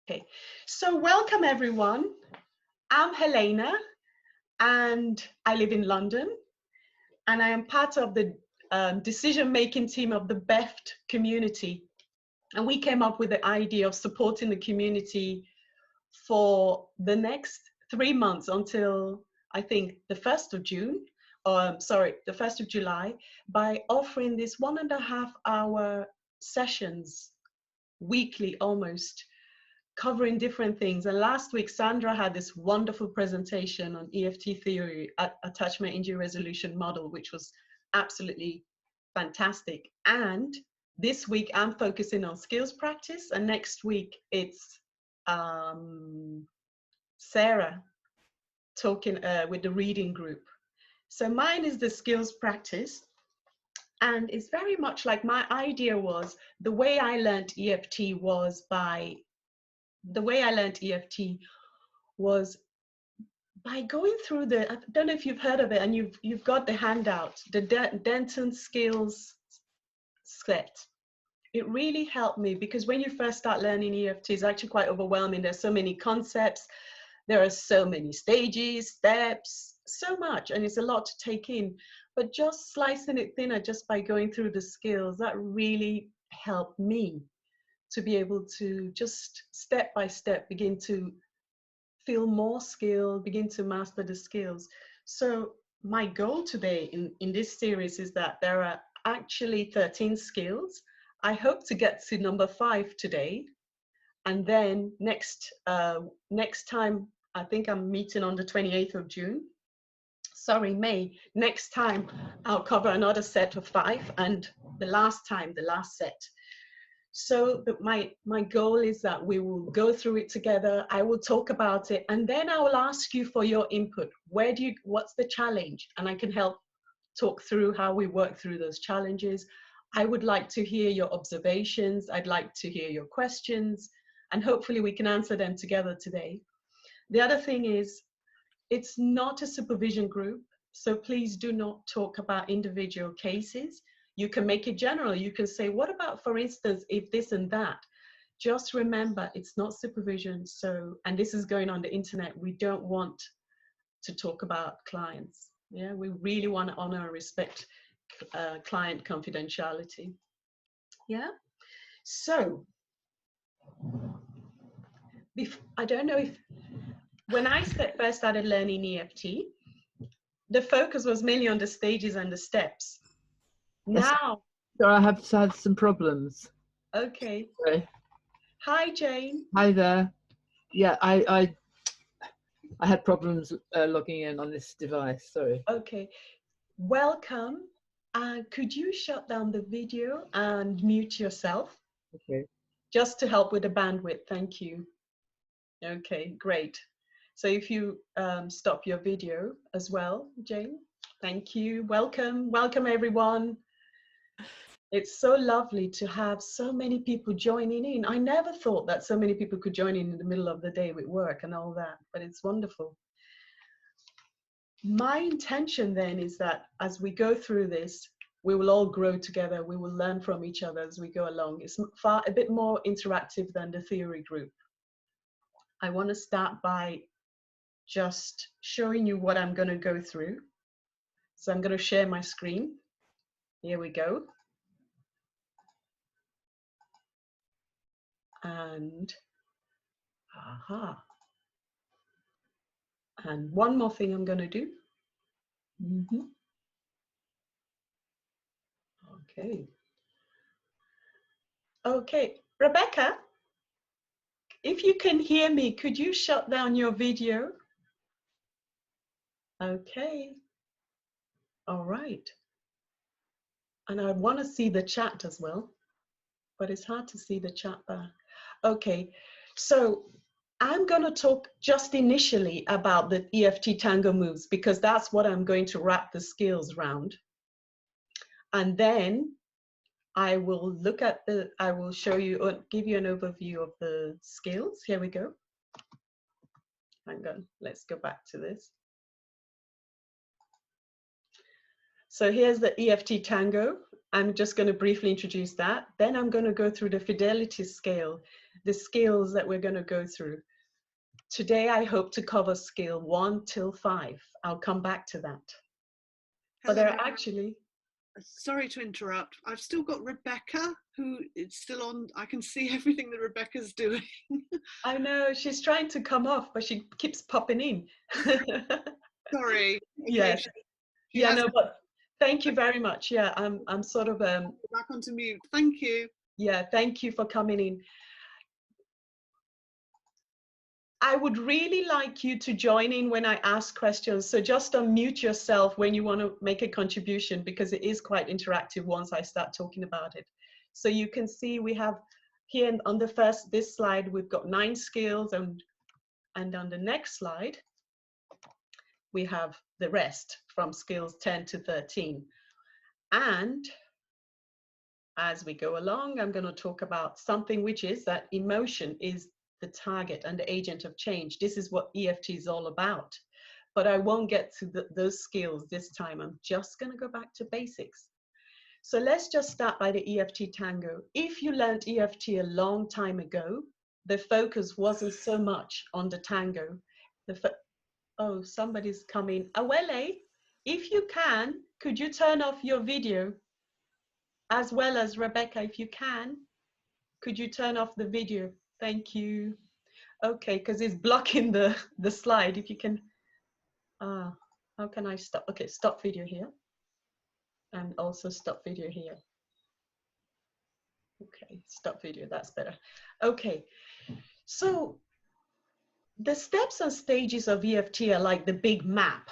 Okay, so welcome everyone. I'm Helena and I live in London and I am part of the decision-making team of the BEFT community. And we came up with the idea of supporting the community for the next 3 months until I think the 1st of June, or sorry, the 1st of July, by offering this 1.5 hour sessions weekly almost, covering different things. And last week, Sandra had this wonderful presentation on EFT theory, attachment injury resolution model, which was absolutely fantastic. And this week, I'm focusing on skills practice. And next week, it's Sarah talking with the reading group. So mine is the skills practice. And it's very much like my idea was, the way I learned EFT was by going through the, I don't know if you've heard of it, and you've got the handout, the Denton skills set. It really helped me because when you first start learning EFT, it's actually quite overwhelming. There's so many concepts, there are so many stages, steps, so much, and it's a lot to take in. But just slicing it thinner just by going through the skills, that really helped me to be able to just step by step begin to feel more skilled, begin to master the skills. So my goal today in this series is that there are actually 13 skills. I hope to get to number 5 today. And then next time, I think I'm meeting on the 28th of June. Sorry, May. Next time I'll cover another set of 5, and the last set. So my goal is that we will go through it together. I will talk about it, and then I will ask you for your input. What's the challenge? And I can help talk through how we work through those challenges. I would like to hear your observations. I'd like to hear your questions, and hopefully we can answer them together today. The other thing is, it's not a supervision group, so please do not talk about individual cases. You can make it general. You can say, what about, for instance, if this and that? Just remember, it's not supervision. So, and this is going on the internet. We don't want to talk about clients. Yeah, we really want to honor and respect client confidentiality. Yeah. So, I don't know if, when I first started learning EFT, the focus was mainly on the stages and the steps. Now, so I have had some problems. Okay. Sorry. Hi, Jane. Hi there. Yeah, I had problems logging in on this device. Sorry. Okay. Welcome. Could you shut down the video and mute yourself? Okay. Just to help with the bandwidth. Thank you. Okay, great. So if you stop your video as well, Jane. Thank you. Welcome. Welcome, everyone. It's so lovely to have so many people joining in. I never thought that so many people could join in the middle of the day with work and all that, but it's wonderful. My intention then is that as we go through this, we will all grow together. We will learn from each other as we go along. It's a bit more interactive than the theory group. I want to start by just showing you what I'm going to go through. So I'm going to share my screen. Here we go. And and one more thing I'm going to do. Okay, Rebecca, if you can hear me, could you shut down your video? Okay, all right. And I want to see the chat as well, but it's hard to see the chat bar. Okay, so I'm going to talk just initially about the EFT Tango moves because that's what I'm going to wrap the skills around. And then I will look at I will show you, or give you an overview of the skills. Here we go. Hang on, let's go back to this. So here's the EFT Tango. I'm just going to briefly introduce that. Then I'm going to go through the Fidelity scale. the skills that we're going to go through. Today, I hope to cover skill 1 till 5. I'll come back to that. But there are actually... Sorry to interrupt. I've still got Rebecca, who is still on. I can see everything that Rebecca's doing. I know, she's trying to come off, but she keeps popping in. Sorry. Okay, Yes. Yeah, no, but thank you very much. Yeah, I'm sort of... back onto mute. Thank you. Yeah, thank you for coming in. I would really like you to join in when I ask questions. So just unmute yourself when you want to make a contribution, because it is quite interactive once I start talking about it. So you can see we have here on this slide, we've got 9 skills, and on the next slide, we have the rest from skills 10 to 13. And as we go along, I'm going to talk about something which is that emotion is the target and the agent of change. This is what EFT is all about. But I won't get to those skills this time. I'm just going to go back to basics. So let's just start by the EFT Tango. If you learned EFT a long time ago, the focus wasn't so much on the Tango. Oh, somebody's coming. Awele, if you can, could you turn off your video? As well as Rebecca, if you can, could you turn off the video? Thank you. Okay, because it's blocking the slide. If you can, how can I stop? Okay, stop video here. And also stop video here. Okay, stop video, that's better. Okay, so the steps and stages of EFT are like the big map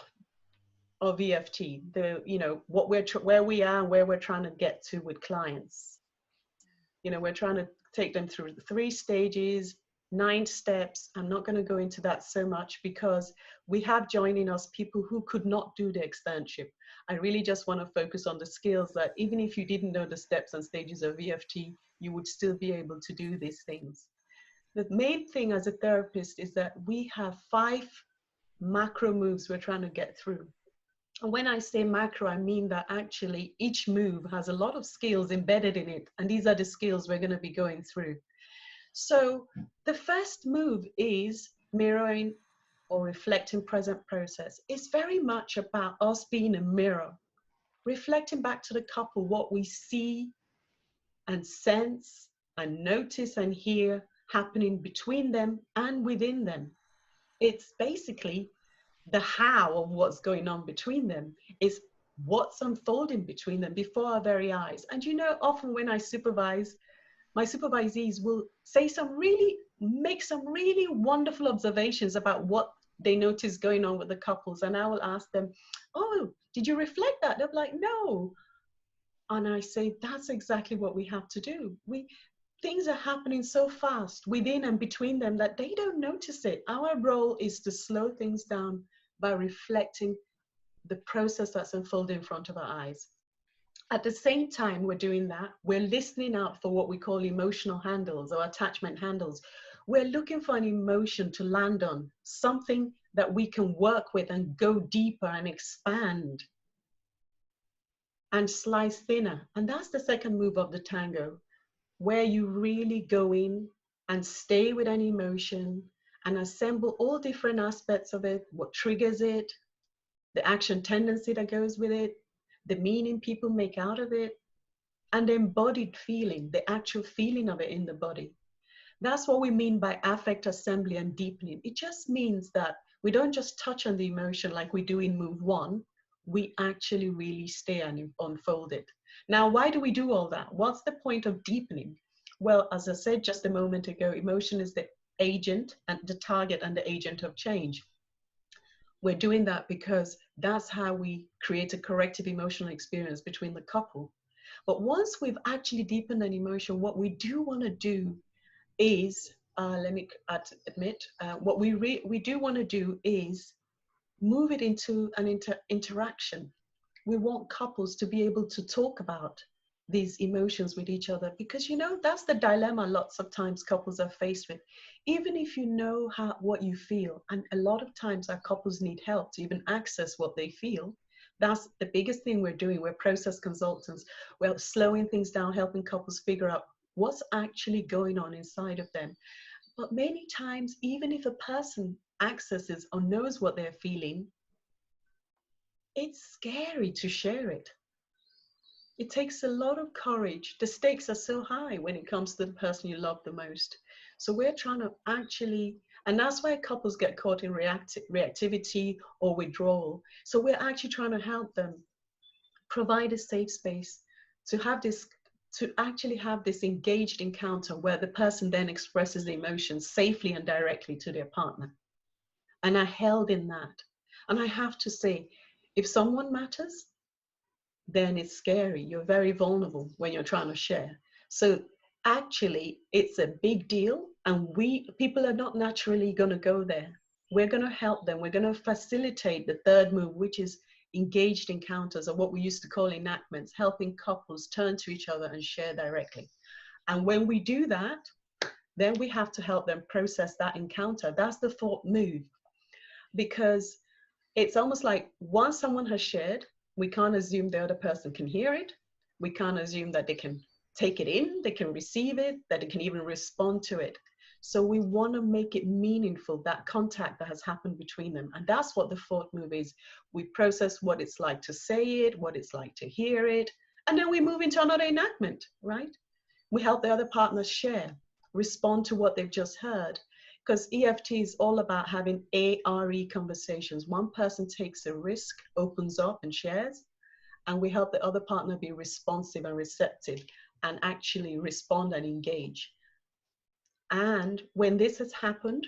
of EFT. Where we are and where we're trying to get to with clients. We're trying to take them through the 3 stages, 9 steps. I'm not going to go into that so much because we have joining us people who could not do the externship. I really just want to focus on the skills that even if you didn't know the steps and stages of EFT, you would still be able to do these things. The main thing as a therapist is that we have 5 macro moves we're trying to get through. And when I say macro, I mean that actually each move has a lot of skills embedded in it. And these are the skills we're going to be going through. So the first move is mirroring or reflecting present process. It's very much about us being a mirror, reflecting back to the couple what we see and sense and notice and hear happening between them and within them. It's basically the how of what's going on between them. Is what's unfolding between them before our very eyes. And often when I supervise, my supervisees will make some really wonderful observations about what they notice going on with the couples. And I will ask them, oh, did you reflect that? They're like, no. And I say, that's exactly what we have to do. Things are happening so fast within and between them that they don't notice it. Our role is to slow things down by reflecting the process that's unfolding in front of our eyes. At the same time we're doing that, we're listening out for what we call emotional handles or attachment handles. We're looking for an emotion to land on, something that we can work with and go deeper and expand and slice thinner. And that's the second move of the Tango, where you really go in and stay with an emotion and assemble all different aspects of it, what triggers it, the action tendency that goes with it, the meaning people make out of it, and the embodied feeling, the actual feeling of it in the body. That's what we mean by affect assembly and deepening. It just means that we don't just touch on the emotion like we do in move 1, we actually really stay and unfold it. Now, why do we do all that? What's the point of deepening? Well, as I said just a moment ago, emotion is the agent and the target and the agent of change. We're doing that because that's how we create a corrective emotional experience between the couple. But once we've actually deepened an emotion, what we do want to do is, what we do want to do is move it into an interaction. We want couples to be able to talk about these emotions with each other, because that's the dilemma lots of times couples are faced with. Even if you know what you feel, and a lot of times our couples need help to even access what they feel. That's the biggest thing we're doing. We're process consultants. We're slowing things down, helping couples figure out what's actually going on inside of them. But many times, even if a person accesses or knows what they're feeling, it's scary to share it. It takes a lot of courage. The stakes are so high when it comes to the person you love the most. So we're trying to actually, and that's why couples get caught in reactivity or withdrawal. So we're actually trying to help them provide a safe space to have this, to actually have this engaged encounter where the person then expresses the emotions safely and directly to their partner. And I held in that. And I have to say, if someone matters, then it's scary. You're very vulnerable when you're trying to share. So actually, it's a big deal, and people are not naturally going to go there. We're going to help them. We're going to facilitate the third move, which is engaged encounters, or what we used to call enactments, helping couples turn to each other and share directly. And when we do that, then we have to help them process that encounter. That's the fourth move, because it's almost like once someone has shared, we can't assume the other person can hear it. We can't assume that they can take it in, they can receive it, that they can even respond to it. So we want to make it meaningful, that contact that has happened between them. And that's what the fourth move is. We process what it's like to say it, what it's like to hear it, and then we move into another enactment, right? We help the other partner share, respond to what they've just heard. Because EFT is all about having ARE conversations. One person takes a risk, opens up and shares, and we help the other partner be responsive and receptive and actually respond and engage. And when this has happened,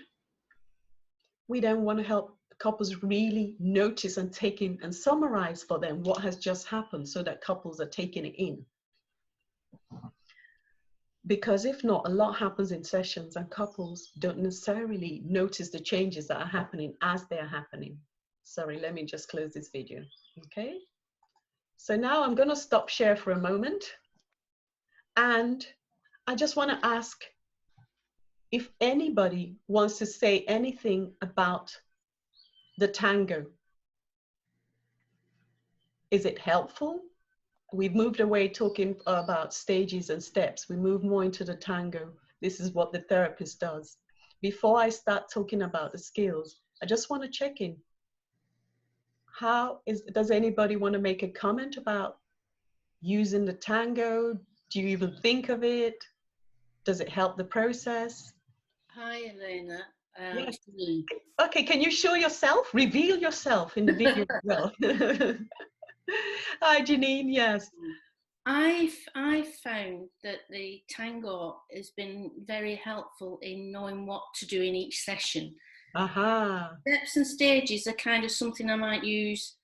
we then want to help couples really notice and take in and summarize for them what has just happened so that couples are taking it in. Because if not, a lot happens in sessions and couples don't necessarily notice the changes that are happening as they are happening. Sorry, let me just close this video, okay? So now I'm gonna stop share for a moment. And I just wanna ask if anybody wants to say anything about the tango. Is it helpful? We've moved away talking about stages and steps. We move more into the tango. This is what the therapist does. Before I start talking about the skills, I just want to check in. Does anybody want to make a comment about using the tango? Do you even think of it? Does it help the process? Hi, Elena. Yes. Okay, can you show yourself? Reveal yourself in the video as well. Hi, Janine, yes. I found that the tango has been very helpful in knowing what to do in each session. Aha. Steps and stages are kind of something I might use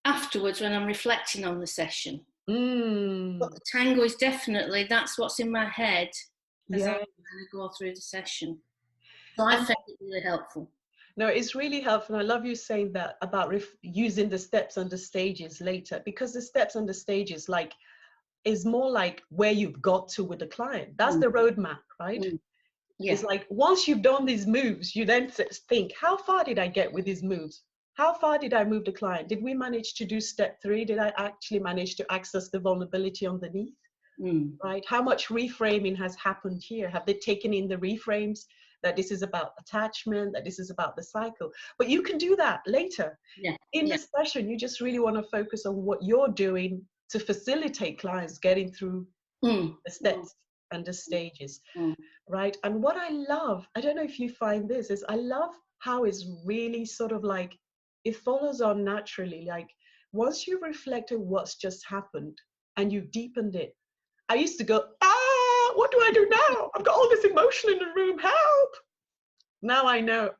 afterwards when I'm reflecting on the session. But the tango is definitely, that's what's in my head as I kind of go through the session. So I found it really helpful. No, it's really helpful. I love you saying that about using the steps and the stages later, because the steps and the stages is more like where you've got to with the client. That's the roadmap, right? Yeah. It's like once you've done these moves, you then think, how far did I get with these moves? How far did I move the client? Did we manage to do step 3? Did I actually manage to access the vulnerability underneath? Right? How much reframing has happened here? Have they taken in the reframes? That this is about attachment, that this is about the cycle. But you can do that later. In the session, you just really want to focus on what you're doing to facilitate clients getting through the steps and the stages, right? And what I love, I don't know if you find this, is I love how it's really sort of like, it follows on naturally. Like once you've reflected what's just happened and you've deepened it, I used to go, what do I do now? I've got all this emotion in the room, help. Now I know,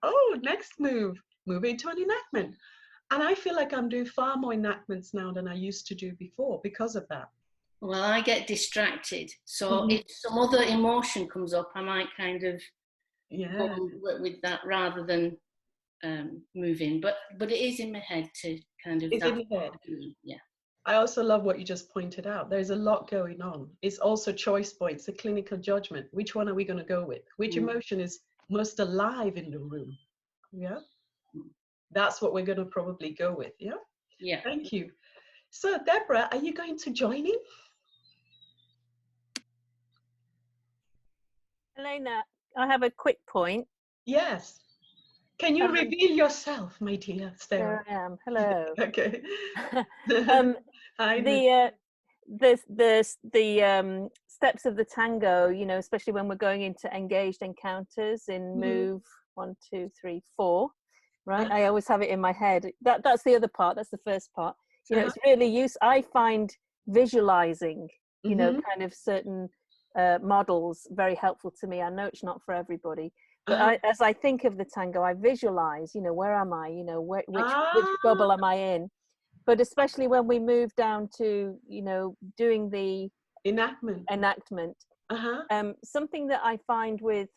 next move into an enactment. And I feel like I'm doing far more enactments now than I used to do before because of that. Well, I get distracted. So if some other emotion comes up, I might kind of go with that rather than moving. But it is in my head to kind of... It's in your head. Yeah. I also love what you just pointed out. There's a lot going on. It's also choice points, a clinical judgment. Which one are we going to go with? Which emotion is most alive in the room? Yeah. That's what we're going to probably go with. Yeah. Yeah. Thank you. So Deborah, are you going to join in? Helene, I have a quick point. Yes. Can you reveal yourself, my dear Sarah? There I am. Hello. Okay. Hi. The steps of the tango, you know, especially when we're going into engaged encounters in move 1, 2, 3, 4, right? I always have it in my head. That's the other part. That's the first part. You know, it's really useful. I find visualizing, you know, kind of certain models very helpful to me. I know it's not for everybody, but as I think of the tango, I visualize, you know, where am I? You know, which bubble am I in? But especially when we move down to, you know, doing the enactment, something that I find with,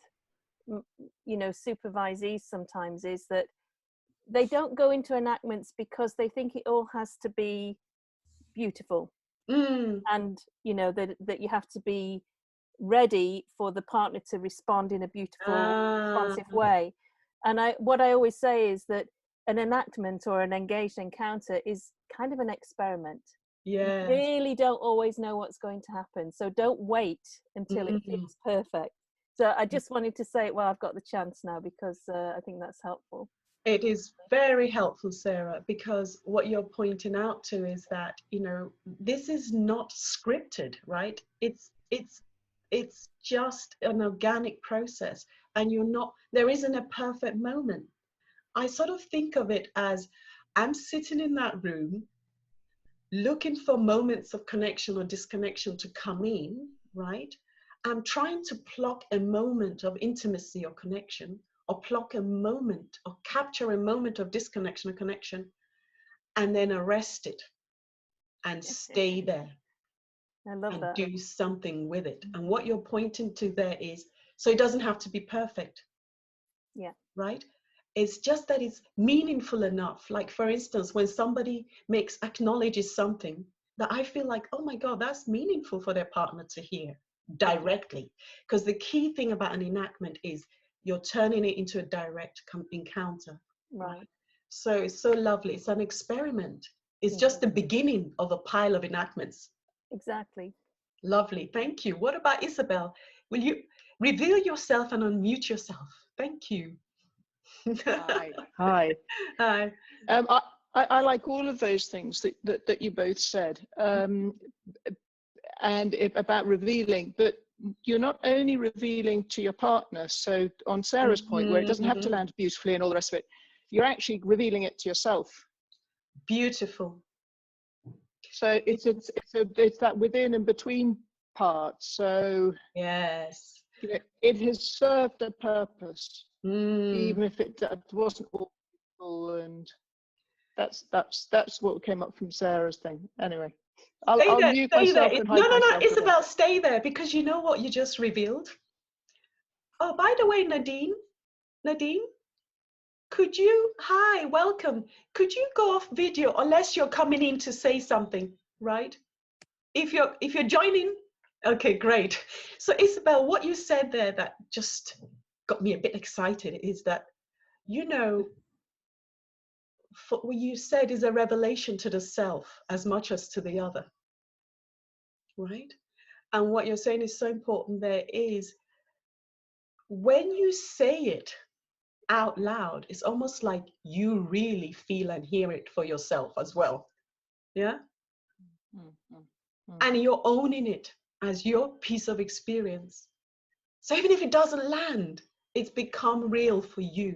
you know, supervisees sometimes is that they don't go into enactments because they think it all has to be beautiful. And, you know, that you have to be ready for the partner to respond in a beautiful, responsive way. And what I always say is that an enactment or an engaged encounter is kind of an experiment. You really don't always know what's going to happen. So don't wait until it feels perfect. So I just wanted to say it while I've got the chance now, because I think that's helpful. It is very helpful, Sarah, because what you're pointing out to is that, you know, this is not scripted, right? It's just an organic process, and there isn't a perfect moment. I sort of think of it as I'm sitting in that room looking for moments of connection or disconnection to come in, right? I'm trying to pluck a moment of intimacy or connection, or pluck a moment or capture a moment of disconnection or connection, and then arrest it and stay there. I love that. Do something with it. And what you're pointing to there is, so it doesn't have to be perfect. Yeah. Right? It's just that it's meaningful enough. Like, for instance, when somebody acknowledges something that I feel like, oh my God, that's meaningful for their partner to hear directly. Because the key thing about an enactment is you're turning it into a direct encounter. Right. So it's so lovely. It's an experiment. It's just the beginning of a pile of enactments. Exactly. Lovely. Thank you. What about Isabel? Will you reveal yourself and unmute yourself? Thank you. Hi. Hi. I like all of those things that you both said, and about revealing, but you're not only revealing to your partner. So on Sarah's point, where it doesn't have to land beautifully and all the rest of it, you're actually revealing it to yourself. Beautiful. So it's that within and between part. So yes, you know, it has served a purpose, even if it wasn't all beautiful. And that's what came up from Sarah's thing. Anyway, I'll mute myself and hide myself. No, Isabel, stay there, because you know what you just revealed. Oh, by the way, Nadine, could you, hi, welcome. Could you go off video unless you're coming in to say something, right? If you're joining, okay, great. So Isabel, what you said there that just got me a bit excited is that, you know, what you said is a revelation to the self as much as to the other, right? And what you're saying is so important there is when you say it out loud, it's almost like you really feel and hear it for yourself as well. Yeah. And you're owning it as your piece of experience. So even if it doesn't land, it's become real for you.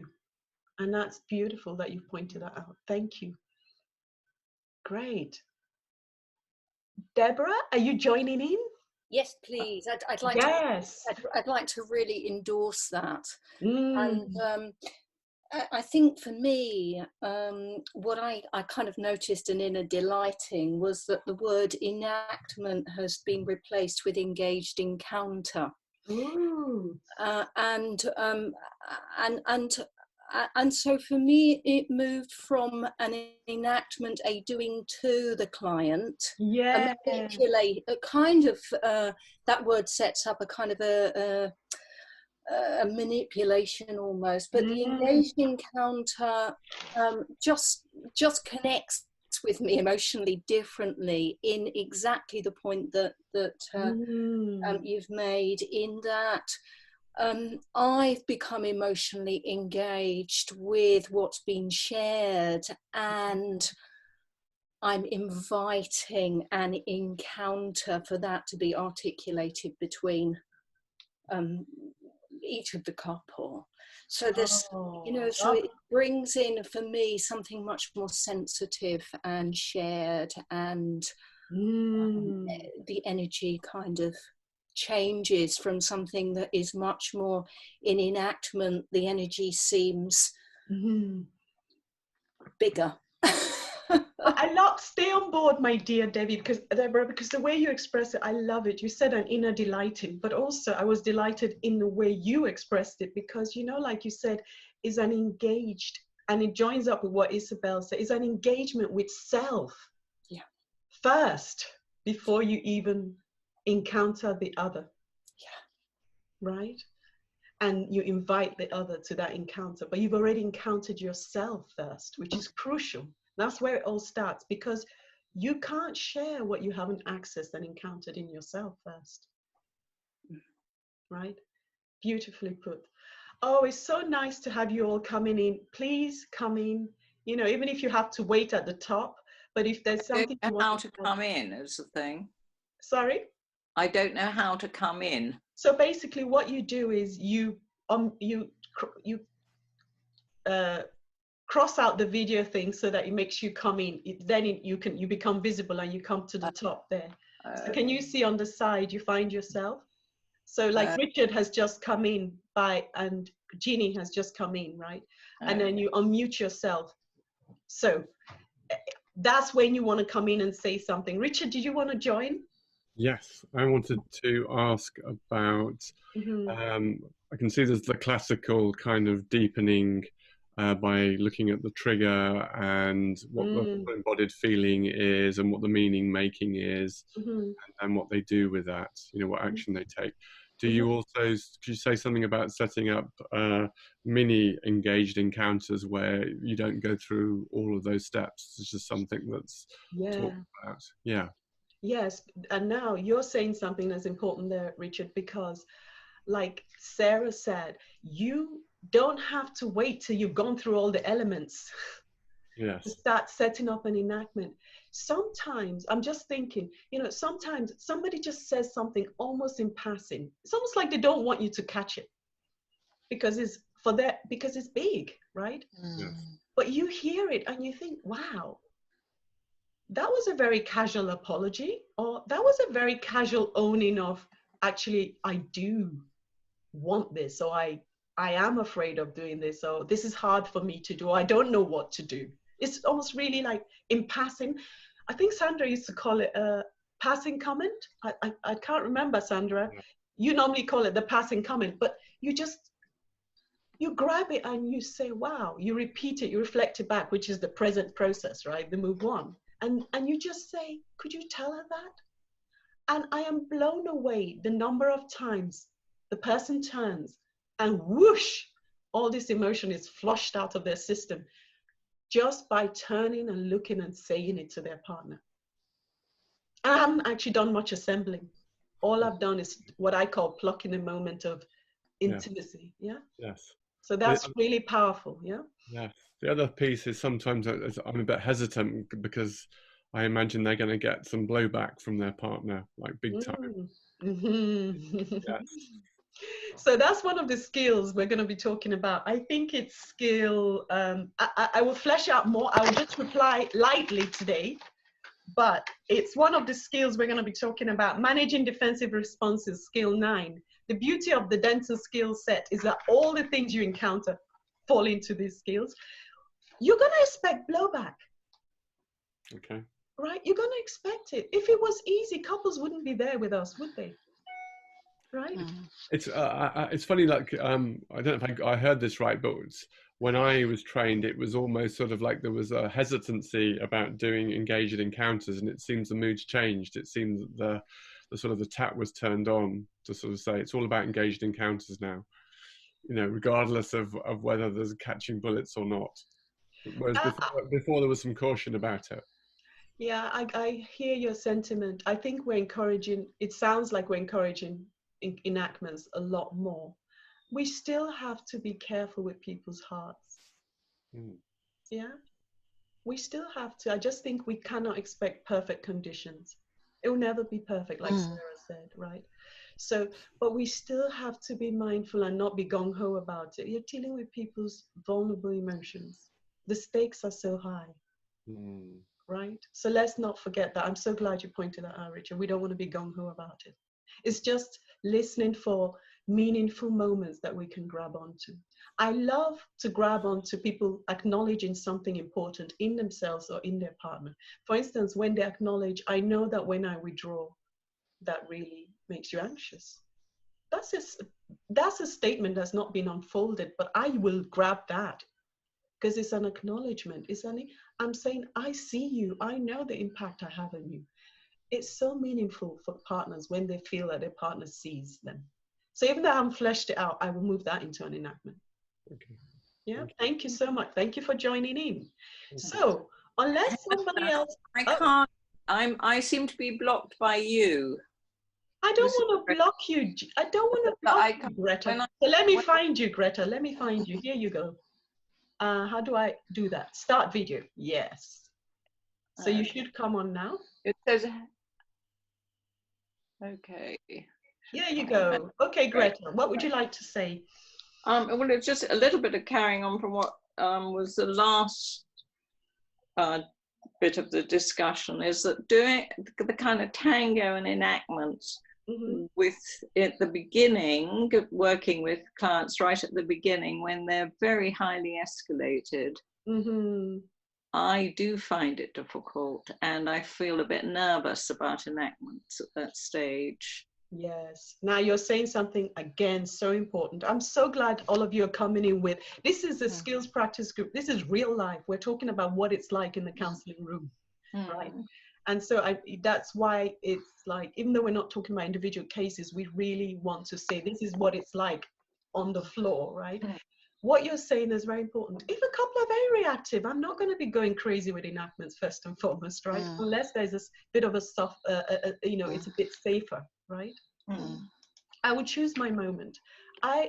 And that's beautiful that you pointed that out. Thank you. Great. Deborah, are you joining in? Yes, please. I'd like I'd like to really endorse that. And I think for me, what I kind of noticed an inner delighting was that the word enactment has been replaced with engaged encounter. And so for me, it moved from an enactment, a doing to the client, a manipulate, a kind of, that word sets up a kind of a manipulation almost, but the engaged encounter just connects with me emotionally differently in exactly the point that you've made, in that I've become emotionally engaged with what's been shared, and I'm inviting an encounter for that to be articulated between each of the couple. So this, you know, so it brings in for me something much more sensitive and shared, and the energy kind of changes from something that is much more in enactment. The energy seems bigger. I love, stay on board, my dear Debbie, because Deborah, because the way you express it, I love it. You said an inner delighting, but also I was delighted in the way you expressed it, because, you know, like you said, is an engaged, and it joins up with what Isabel said, is an engagement with self first before you even encounter the other. Right? And you invite the other to that encounter, but you've already encountered yourself first, which is crucial. That's where it all starts, because you can't share what you haven't accessed and encountered in yourself first. Right? Beautifully put. Oh, it's so nice to have you all coming in. Please come in, you know, even if you have to wait at the top, but if there's something I don't know how to come in is the thing. Sorry? I don't know how to come in. So basically what you do is you cross out the video thing so that it makes you come in. You become visible and you come to the top there. So can you see on the side you find yourself? So like Richard has just come in and Jeannie has just come in, right? And then you unmute yourself. So that's when you want to come in and say something. Richard, did you want to join? Yes, I wanted to ask about, I can see there's the classical kind of deepening by looking at the trigger and what the embodied feeling is and what the meaning making is, and what they do with that, you know, what action they take. Do you also, could you say something about setting up mini engaged encounters where you don't go through all of those steps? It's just something that's talked about. Yeah. Yes, and now you're saying something that's important there, Richard, because like Sarah said, you don't have to wait till you've gone through all the elements to start setting up an enactment. Sometimes, I'm just thinking, you know, sometimes somebody just says something almost in passing. It's almost like they don't want you to catch it because it's big, right? But you hear it and you think, wow, that was a very casual apology, or that was a very casual owning of, actually, I do want this, or I am afraid of doing this, or this is hard for me to do, or I don't know what to do. It's almost really like in passing. I think Sandra used to call it a passing comment. I can't remember, Sandra. You normally call it the passing comment, but you grab it and you say, wow, you repeat it, you reflect it back, which is the present process, right? The move on. And you just say, could you tell her that? And I am blown away the number of times the person turns and whoosh, all this emotion is flushed out of their system just by turning and looking and saying it to their partner. I haven't actually done much assembling. All I've done is what I call plucking a moment of intimacy. Yeah. Yes. So that's really powerful. Yeah. Yeah. The other piece is sometimes I'm a bit hesitant because I imagine they're going to get some blowback from their partner, like big time. Yes. So that's one of the skills we're going to be talking about. I think it's skill, I will flesh out more. I will just reply lightly today, but it's one of the skills we're going to be talking about. Managing defensive responses, skill 9. The beauty of the Denton skill set is that all the things you encounter fall into these skills. You're going to expect blowback. Okay. Right? You're going to expect it. If it was easy, couples wouldn't be there with us, would they? Right? It's funny, like, I don't know if I heard this right, but when I was trained, it was almost sort of like there was a hesitancy about doing engaged encounters, and it seems the mood's changed. It seems that the sort of the tap was turned on to sort of say it's all about engaged encounters now, you know, regardless of whether there's catching bullets or not. Whereas before there was some caution about it. Yeah, I hear your sentiment. I think we're encouraging, it sounds like we're encouraging enactments a lot more. we still have to be careful with people's hearts. Yeah, we still have to. I just think we cannot expect perfect conditions. It will never be perfect, like Sarah said, right? So, but we still have to be mindful and not be gung-ho about it. You're dealing with people's vulnerable emotions. The stakes are so high, right? So let's not forget that. I'm so glad you pointed that out, Richard. We don't want to be gung-ho about it. It's just listening for meaningful moments that we can grab onto. I love to grab onto people acknowledging something important in themselves or in their partner. For instance, when they acknowledge, I know that when I withdraw, that really makes you anxious. That's a statement that's not been unfolded, but I will grab that because it's an acknowledgement. I'm saying, I see you. I know the impact I have on you. It's so meaningful for partners when they feel that their partner sees them. So even though I haven't fleshed it out, I will move that into an enactment. Okay. Yeah, thank you so much. Thank you for joining in. So unless somebody else... I can't, I seem to be blocked by you. I don't want to block you. I don't want to block you, Greta. So let me find you, Greta. Let me find you. Here you go. How do I do that? Start video. Yes. So you should come on now. It says, okay. Here you go. Okay, Greta, what would you like to say? Well, it's just a little bit of carrying on from what was the last bit of the discussion, is that doing the kind of tango and enactments with at the beginning, working with clients right at the beginning when they're very highly escalated. I do find it difficult, and I feel a bit nervous about enactments at that stage. Yes. Now you're saying something again so important. I'm so glad all of you are coming in with, this is a skills practice group. This is real life. We're talking about what it's like in the counseling room, right? And so that's why it's like, even though we're not talking about individual cases, we really want to say this is what it's like on the floor, right? What you're saying is very important. If a couple are very reactive, I'm not going to be going crazy with enactments first and foremost, right? Unless there's a bit of a soft, it's a bit safer, right? I would choose my moment.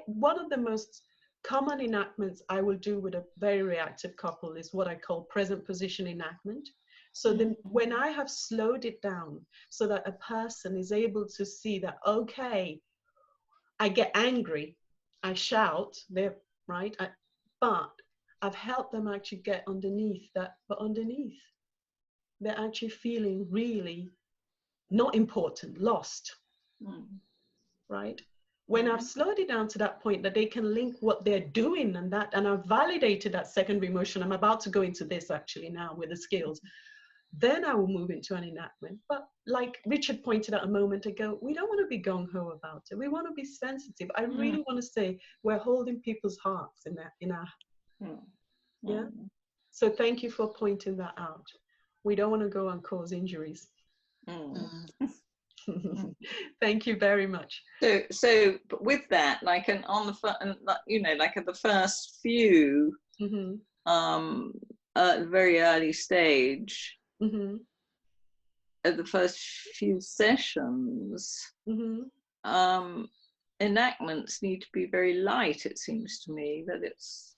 One of the most common enactments I will do with a very reactive couple is what I call present position enactment. So then when I have slowed it down so that a person is able to see that, okay, I get angry, I shout, they're right, but I've helped them actually get underneath that, but underneath, they're actually feeling really not important, lost, right? When I've slowed it down to that point that they can link what they're doing and I've validated that secondary emotion, I'm about to go into this actually now with the skills, then I will move into an enactment. But like Richard pointed out a moment ago, we don't want to be gung-ho about it. We want to be sensitive. I really want to say we're holding people's hearts in our yeah. So thank you for pointing that out. We don't want to go and cause injuries. Thank you very much. So but with that, like like at the first few, at the very early stage, at the first few sessions, enactments need to be very light. It seems to me that it's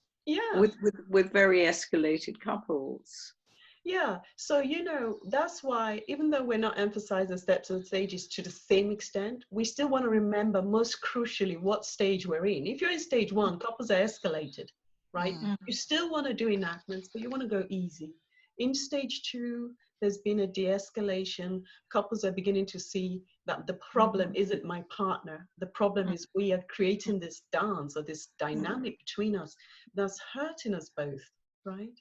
with very escalated couples. Yeah, so that's why even though we're not emphasizing steps and stages to the same extent, we still want to remember most crucially what stage we're in. If you're in stage 1, couples are escalated, right? You still want to do enactments, but you want to go easy. In stage 2, there's been a de-escalation. Couples are beginning to see that the problem isn't my partner. The problem is we are creating this dance or this dynamic between us that's hurting us both, right?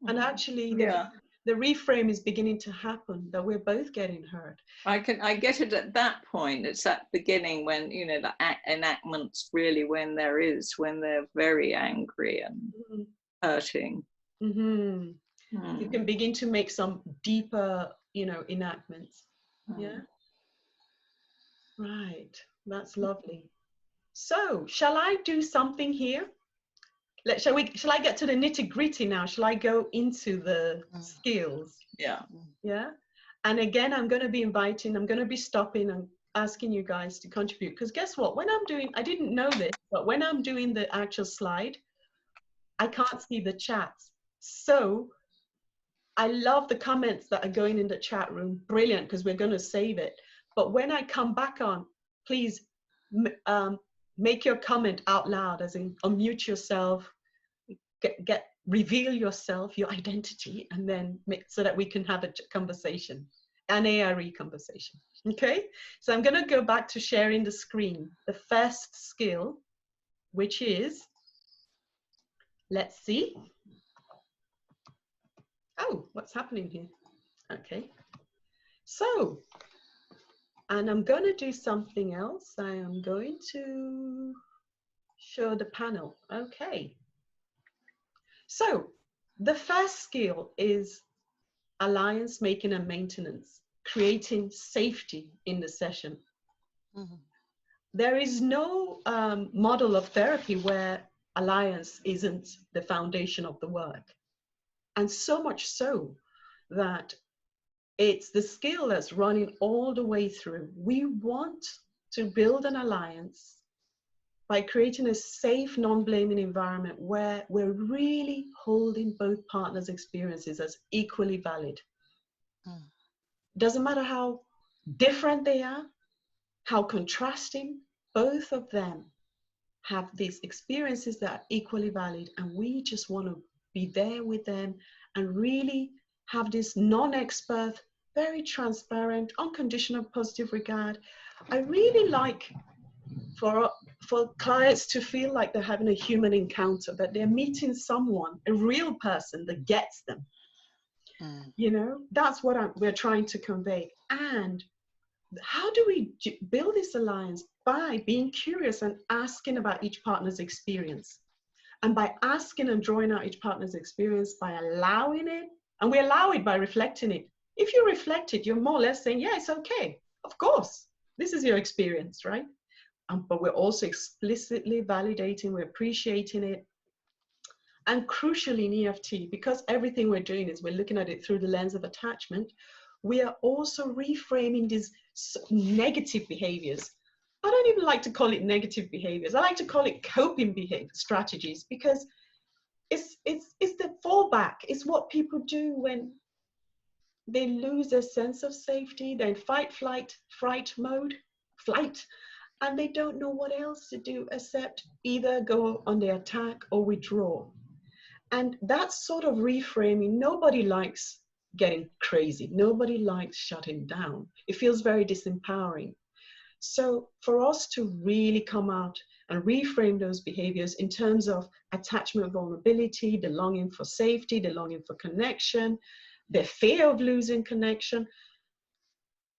And actually, the reframe is beginning to happen, that we're both getting hurt. I get it at that point. It's that beginning when, the enactments really when they're very angry and hurting. You can begin to make some deeper, enactments. Yeah. Right. That's lovely. So shall I do something here? Shall I get to the nitty-gritty now? Shall I go into the skills? Yeah. Yeah. And again, I'm going to be stopping and asking you guys to contribute, because guess what? When I'm doing, I didn't know this, but when I'm doing the actual slide, I can't see the chats. So I love the comments that are going in the chat room. Brilliant, because we're going to save it. But when I come back on, please make your comment out loud, as in unmute yourself, reveal yourself, your identity, and then so that we can have a conversation, an ARE conversation. Okay, so I'm going to go back to sharing the screen. The first skill, which is, let's see. Oh, what's happening here? Okay, so, and I'm going to do something else. I am going to show the panel. Okay. So the first skill is alliance making and maintenance, creating safety in the session. Mm-hmm. There is no model of therapy where alliance isn't the foundation of the work. And so much so that it's the skill that's running all the way through. We want to build an alliance by creating a safe, non-blaming environment where we're really holding both partners' experiences as equally valid. Doesn't matter how different they are, how contrasting, both of them have these experiences that are equally valid, and we just want to be there with them and really have this non-expert, very transparent, unconditional positive regard. I really like for clients to feel like they're having a human encounter, that they're meeting someone, a real person that gets them. You know, that's what we're trying to convey. And how do we build this alliance? By being curious and asking about each partner's experience. And by asking and drawing out each partner's experience, by allowing it, and we allow it by reflecting it. If you reflect it, you're more or less saying, yeah, it's okay. Of course, this is your experience, right? But we're also explicitly validating, we're appreciating it. And crucially in EFT, because everything we're doing is we're looking at it through the lens of attachment, we are also reframing these negative behaviors. I don't even like to call it negative behaviors. I like to call it coping behavior strategies, because it's the fallback. It's what people do when they lose their sense of safety. They're in fight, flight, fright mode, flight. And they don't know what else to do except either go on the attack or withdraw. And that sort of reframing, nobody likes getting crazy. Nobody likes shutting down. It feels very disempowering. So for us to really come out and reframe those behaviors in terms of attachment vulnerability, the longing for safety, the longing for connection, the fear of losing connection,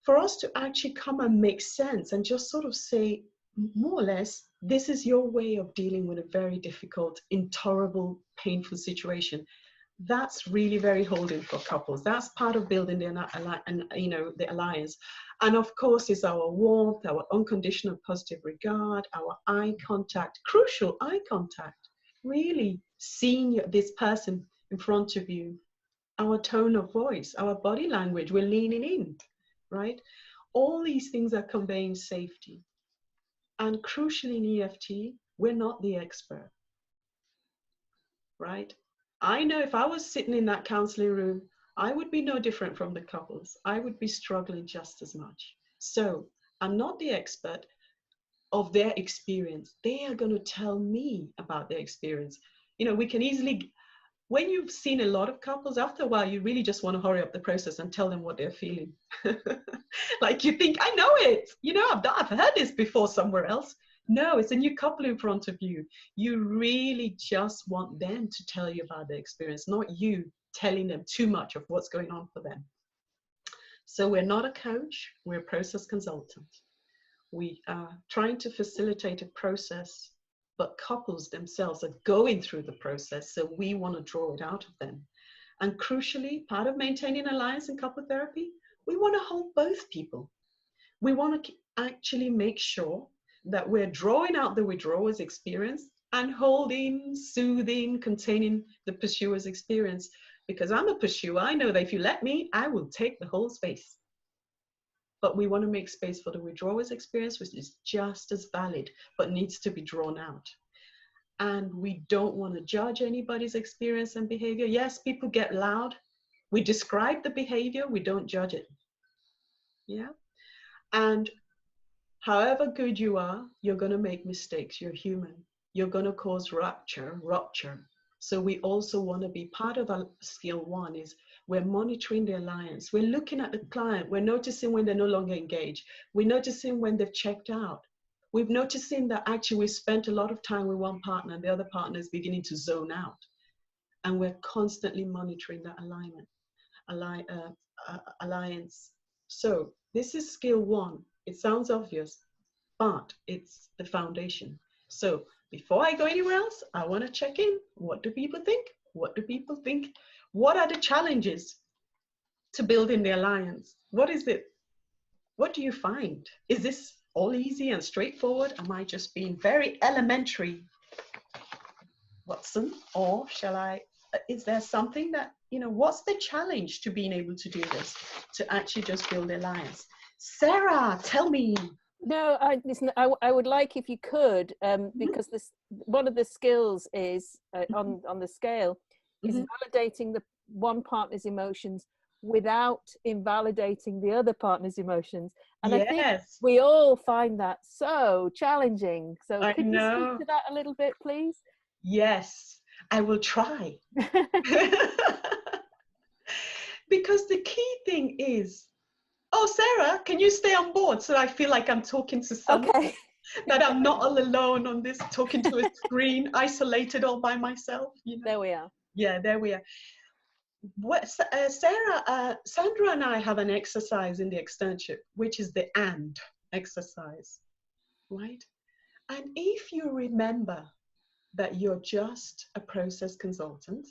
for us to actually come and make sense and just sort of say, more or less, this is your way of dealing with a very difficult, intolerable, painful situation. That's really very holding for couples. That's part of building the alliance. And of course, it's our warmth, our unconditional positive regard, our eye contact, crucial eye contact, really seeing this person in front of you, our tone of voice, our body language, we're leaning in. Right? All these things are conveying safety. And crucially in EFT, we're not the expert. Right? I know if I was sitting in that counseling room, I would be no different from the couples. I would be struggling just as much. So I'm not the expert of their experience. They are going to tell me about their experience. You know, we can easily, when you've seen a lot of couples, after a while, you really just want to hurry up the process and tell them what they're feeling. Like you think, I know it. You know, I've heard this before somewhere else. No, it's a new couple in front of you. You really just want them to tell you about their experience, not you telling them too much of what's going on for them. So we're not a coach, we're a process consultant. We are trying to facilitate a process, but couples themselves are going through the process, so we want to draw it out of them. And crucially, part of maintaining alliance in couple therapy, we want to hold both people. We want to actually make sure that we're drawing out the withdrawer's experience and holding, soothing, containing the pursuer's experience. Because I'm a pursuer, I know that if you let me, I will take the whole space. but we want to make space for the withdrawal's experience, which is just as valid, but needs to be drawn out. And we don't want to judge anybody's experience and behavior. Yes, people get loud. We describe the behavior, we don't judge it. Yeah. And however good you are, you're going to make mistakes. You're human. You're going to cause rupture. So we also want to be part of our skill one is we're monitoring the alliance. We're looking at the client. We're noticing when they're no longer engaged. We're noticing when they've checked out. We've noticing that actually we spent a lot of time with one partner and the other partner is beginning to zone out. And we're constantly monitoring that alliance. So this is skill one. It sounds obvious, but it's the foundation. So before I go anywhere else, I want to check in. What do people think? What do people think? What are the challenges to building the alliance? What is it? What do you find? Is this all easy and straightforward? Am I just being very elementary, Watson? Or shall I, is there something that, you know, what's the challenge to being able to do this, to actually just build the alliance? Sarah, tell me. No, I would like if you could, because this one of the skills is on the scale is validating the one partner's emotions without invalidating the other partner's emotions. And I think we all find that so challenging. So could you speak to that a little bit, please? Yes, I will try. Because the key thing is, oh, Sarah, can you stay on board so I feel like I'm talking to someone? Okay. That I'm not all alone on this, talking to a screen, isolated all by myself. You know? There we are. Yeah, there we are. What, Sandra and I have an exercise in the externship, which is the AND exercise, right? And if you remember that you're just a process consultant,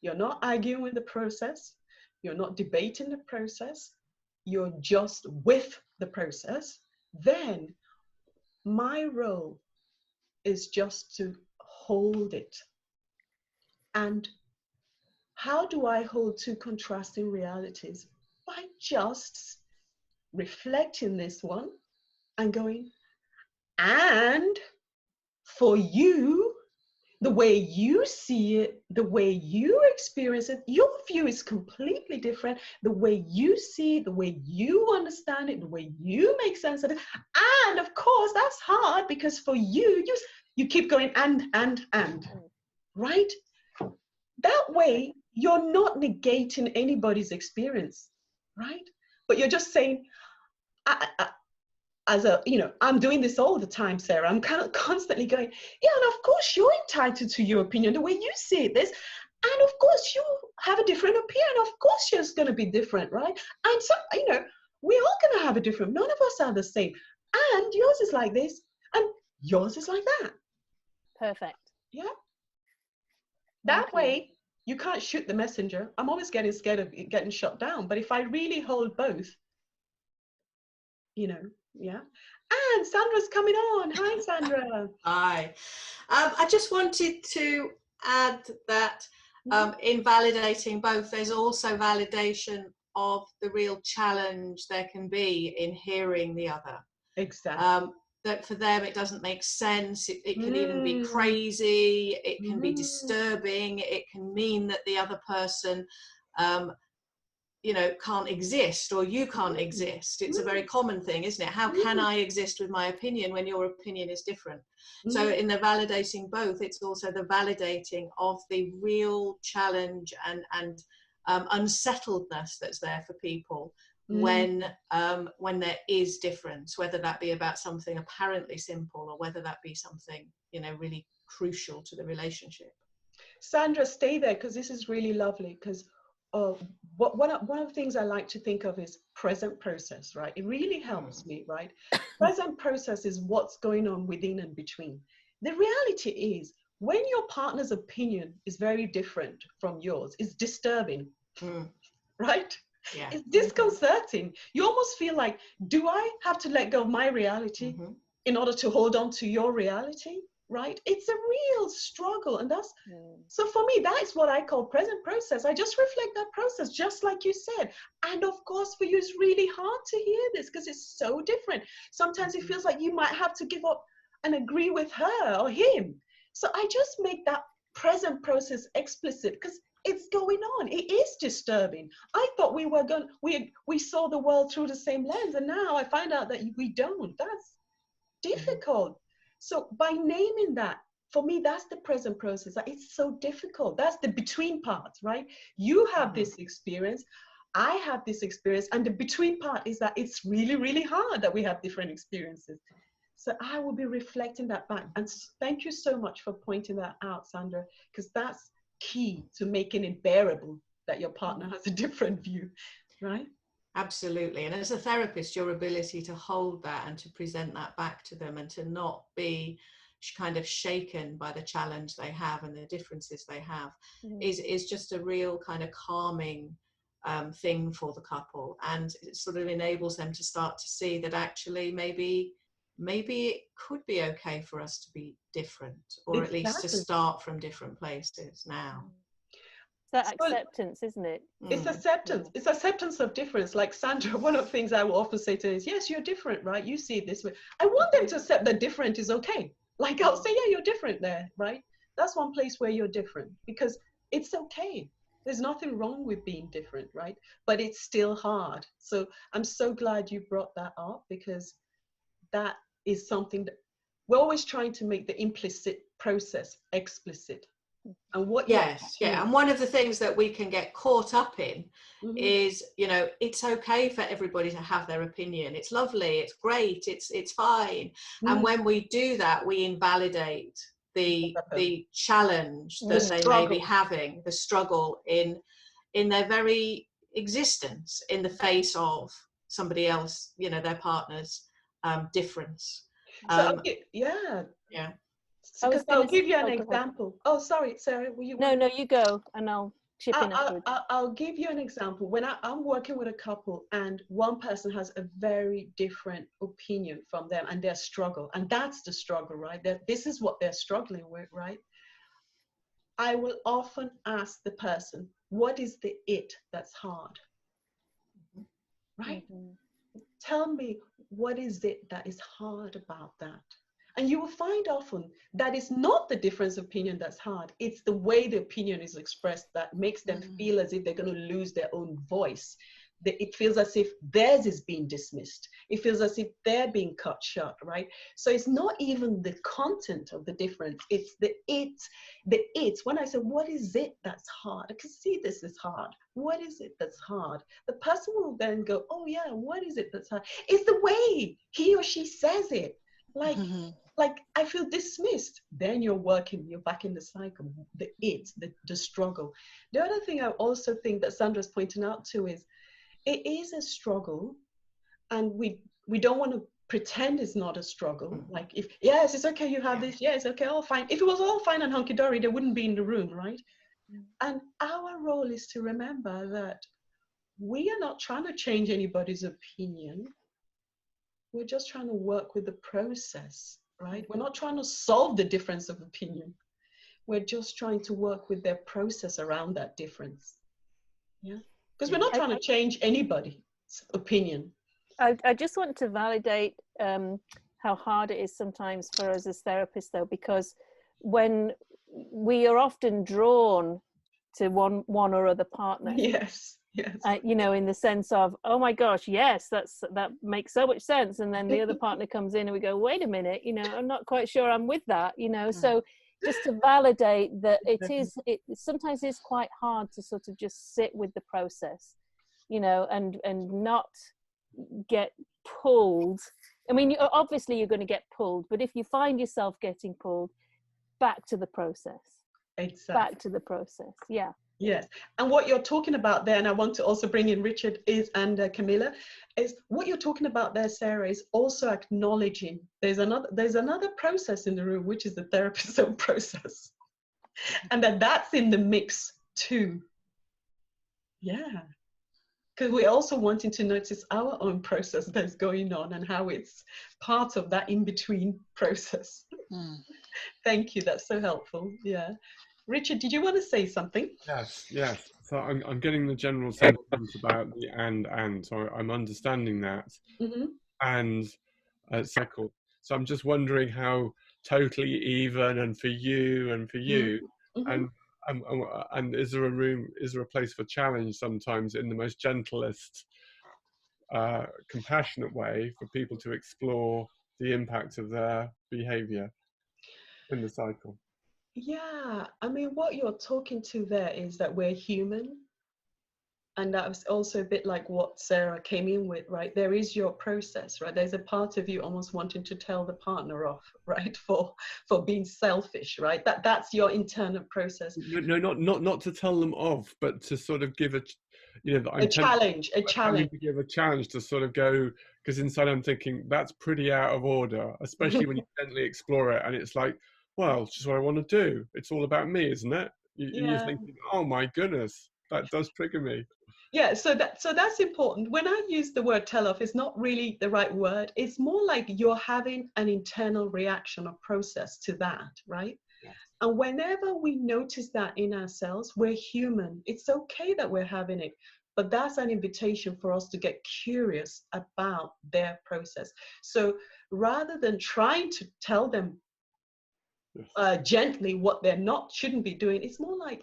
you're not arguing with the process, you're not debating the process, you're just with the process, then my role is just to hold it. And how do I hold two contrasting realities? By just reflecting this one and going, and for you, the way you see it, the way you experience it, your view is completely different. The way you see it, the way you understand it, the way you make sense of it. And of course, that's hard because for you, you keep going and, right? That way, you're not negating anybody's experience, right? But you're just saying, I'm doing this all the time, Sarah. I'm kind of constantly going, yeah, and of course you're entitled to your opinion, the way you see this. And of course you have a different opinion. Of course yours going to be different, right? And so, we're all going to have a different, none of us are the same. And yours is like this, and yours is like that. Perfect. Yeah. That way, you can't shoot the messenger. I'm always getting scared of getting shot down. But if I really hold both, yeah. And Sandra's coming on. Hi, Sandra. Hi. I just wanted to add that in validating both, there's also validation of the real challenge there can be in hearing the other. Exactly. That for them, it doesn't make sense. It can even be crazy. It can be disturbing. It can mean that the other person can't exist, or you can't exist. It's a very common thing, isn't it? How can I exist with my opinion when your opinion is different? So in the validating both, it's also the validating of the real challenge and unsettledness that's there for people when there is difference, whether that be about something apparently simple or whether that be something really crucial to the relationship. Sandra, stay there, because this is really lovely, because one of the things I like to think of is present process, right? It really helps me, right? Present process is what's going on within and between. The reality is, when your partner's opinion is very different from yours, it's disturbing, right? Yeah. It's disconcerting. You almost feel like, do I have to let go of my reality in order to hold on to your reality? right? It's a real struggle. And that's, so for me, that is what I call present process. I just reflect that process, just like you said. And of course, for you, it's really hard to hear this because it's so different. Sometimes it feels like you might have to give up and agree with her or him. So I just make that present process explicit because it's going on. It is disturbing. I thought we saw the world through the same lens, and now I find out that we don't. That's difficult. So by naming that, for me, that's the present process. It's so difficult. That's the between part, right? You have this experience, I have this experience, and the between part is that it's really, really hard that we have different experiences. So I will be reflecting that back. And thank you so much for pointing that out, Sandra, because that's key to making it bearable that your partner has a different view, right? Absolutely. And as a therapist, your ability to hold that and to present that back to them and to not be kind of shaken by the challenge they have and the differences they have is just a real kind of calming thing for the couple. And it sort of enables them to start to see that actually maybe it could be okay for us to be different, or at least to start from different places now. That acceptance, isn't it? It's acceptance. It's acceptance of difference. Like Sandra, one of the things I will often say to her is, yes, you're different, right? You see it this way. I want them to accept that different is okay. Like I'll say, yeah, you're different there, right? That's one place where you're different because it's okay. There's nothing wrong with being different, right? But it's still hard. So I'm so glad you brought that up because that is something that we're always trying to make the implicit process explicit. And what and one of the things that we can get caught up in is, you know, it's okay for everybody to have their opinion, it's lovely, it's great, it's fine. And when we do that, we invalidate the challenge that they may be having, the struggle in their very existence in the face of somebody else, you know, their partner's difference. So because I'll give you an example. Oh, sorry, Sarah. Will you? No, you go, and I'll chip in afterwards. I'll give you an example. When I'm working with a couple, and one person has a very different opinion from them, and their struggle, and that's the struggle, right? That this is what they're struggling with, right? I will often ask the person, "What is the it that's hard?" Right? Tell me, what is it that is hard about that? And you will find often that it's not the difference of opinion that's hard. It's the way the opinion is expressed that makes them feel as if they're going to lose their own voice. It feels as if theirs is being dismissed. It feels as if they're being cut short, right? So it's not even the content of the difference. It's the it. When I say, what is it that's hard? I can see this is hard. What is it that's hard? The person will then go, oh yeah, what is it that's hard? It's the way he or she says it. Like I feel dismissed. Then you're back in the cycle, the struggle. The other thing I also think that Sandra's pointing out too is it is a struggle, and we don't want to pretend it's not a struggle. Like if, yes, it's okay, you have this, yeah, it's okay, all fine. If it was all fine and hunky-dory, they wouldn't be in the room, right? And our role is to remember that we are not trying to change anybody's opinion. We're just trying to work with the process, right? We're not trying to solve the difference of opinion. We're just trying to work with their process around that difference. Yeah, because we're not trying to change anybody's opinion. I just want to validate how hard it is sometimes for us as therapists, though, because when we are often drawn to one or other partner. Yes. You know, in the sense of, oh my gosh, yes, that makes so much sense, and then the other partner comes in and we go, wait a minute, you know, I'm not quite sure I'm with that, you know. So just to validate that it sometimes is quite hard to sort of just sit with the process, you know, and not get pulled. I mean, obviously you're going to get pulled, but if you find yourself getting pulled, back to the process. Exactly. Back to the process. Yeah. Yes, and what you're talking about there, and I want to also bring in Richard and Camilla, is what you're talking about there, Sarah, is also acknowledging there's another process in the room, which is the therapist's own process, and that's in the mix too. Yeah, because we're also wanting to notice our own process that's going on and how it's part of that in-between process. Thank you, that's so helpful. Yeah. Richard, did you want to say something? Yes, yes. So I'm getting the general sentiment about the and, so I'm understanding that. And cycle. So I'm just wondering how totally even and for you and for you, and is there a place for challenge sometimes in the most gentlest, compassionate way for people to explore the impact of their behavior in the cycle? Yeah, I mean, what you're talking to there is that we're human. And that was also a bit like what Sarah came in with, right? There is your process, right? There's a part of you almost wanting to tell the partner off, right? For being selfish, right? That's your internal process. No, not to tell them off, but to sort of give a challenge. To give a challenge to sort of go, because inside I'm thinking that's pretty out of order, especially when you gently explore it, and it's like, well, it's just what I want to do. It's all about me, isn't it? You're thinking, oh my goodness, that does trigger me. Yeah, so that's important. When I use the word tell off, it's not really the right word. It's more like you're having an internal reaction or process to that, right? Yes. And whenever we notice that in ourselves, we're human. It's okay that we're having it, but that's an invitation for us to get curious about their process. So rather than trying to tell them gently what they're shouldn't be doing, it's more like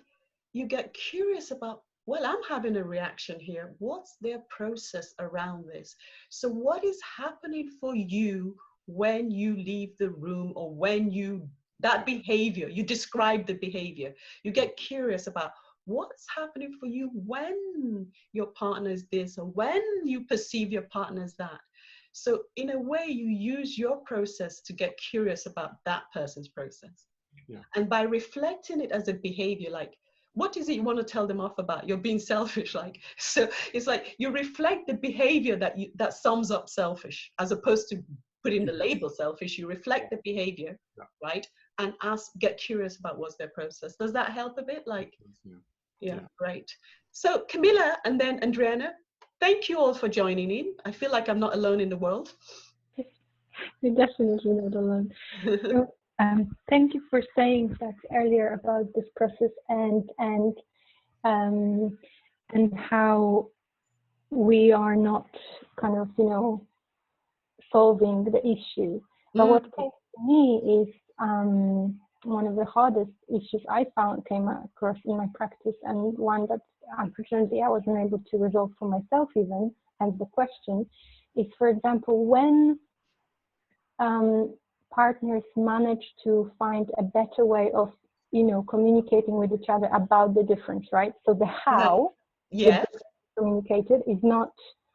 you get curious about, well, I'm having a reaction here. What's their process around this? So what is happening for you when you leave the room, or when that behavior, you describe the behavior. You get curious about what's happening for you when your partner is this, or when you perceive your partner as that. So in a way, you use your process to get curious about that person's process. Yeah. And by reflecting it as a behavior, like, what is it you want to tell them off about? You're being selfish, like. So it's like you reflect the behavior that sums up selfish, as opposed to putting the label selfish. You reflect the behavior, right? And get curious about what's their process. Does that help a bit? Like, yeah, great. So Camilla and then Adriana, thank you all for joining in. I feel like I'm not alone in the world. You're definitely not alone. So, thank you for saying that earlier about this process and how we are not kind of, solving the issue. But what came to me is one of the hardest issues I came across in my practice, and one that unfortunately I wasn't able to resolve for myself even, hence the question, is, for example, when partners manage to find a better way of, communicating with each other about the difference, right? So the how communicated is not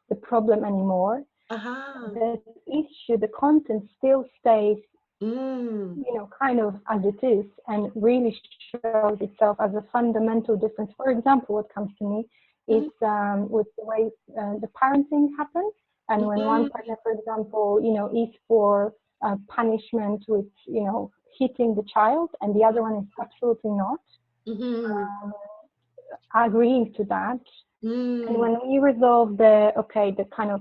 the problem anymore. The issue, the content still stays, kind of as it is, and really shows itself as a fundamental difference. For example, what comes to me is with the way the parenting happens, and when one partner, for example, is for punishment with, hitting the child, and the other one is absolutely not agreeing to that. And when we resolve the kind of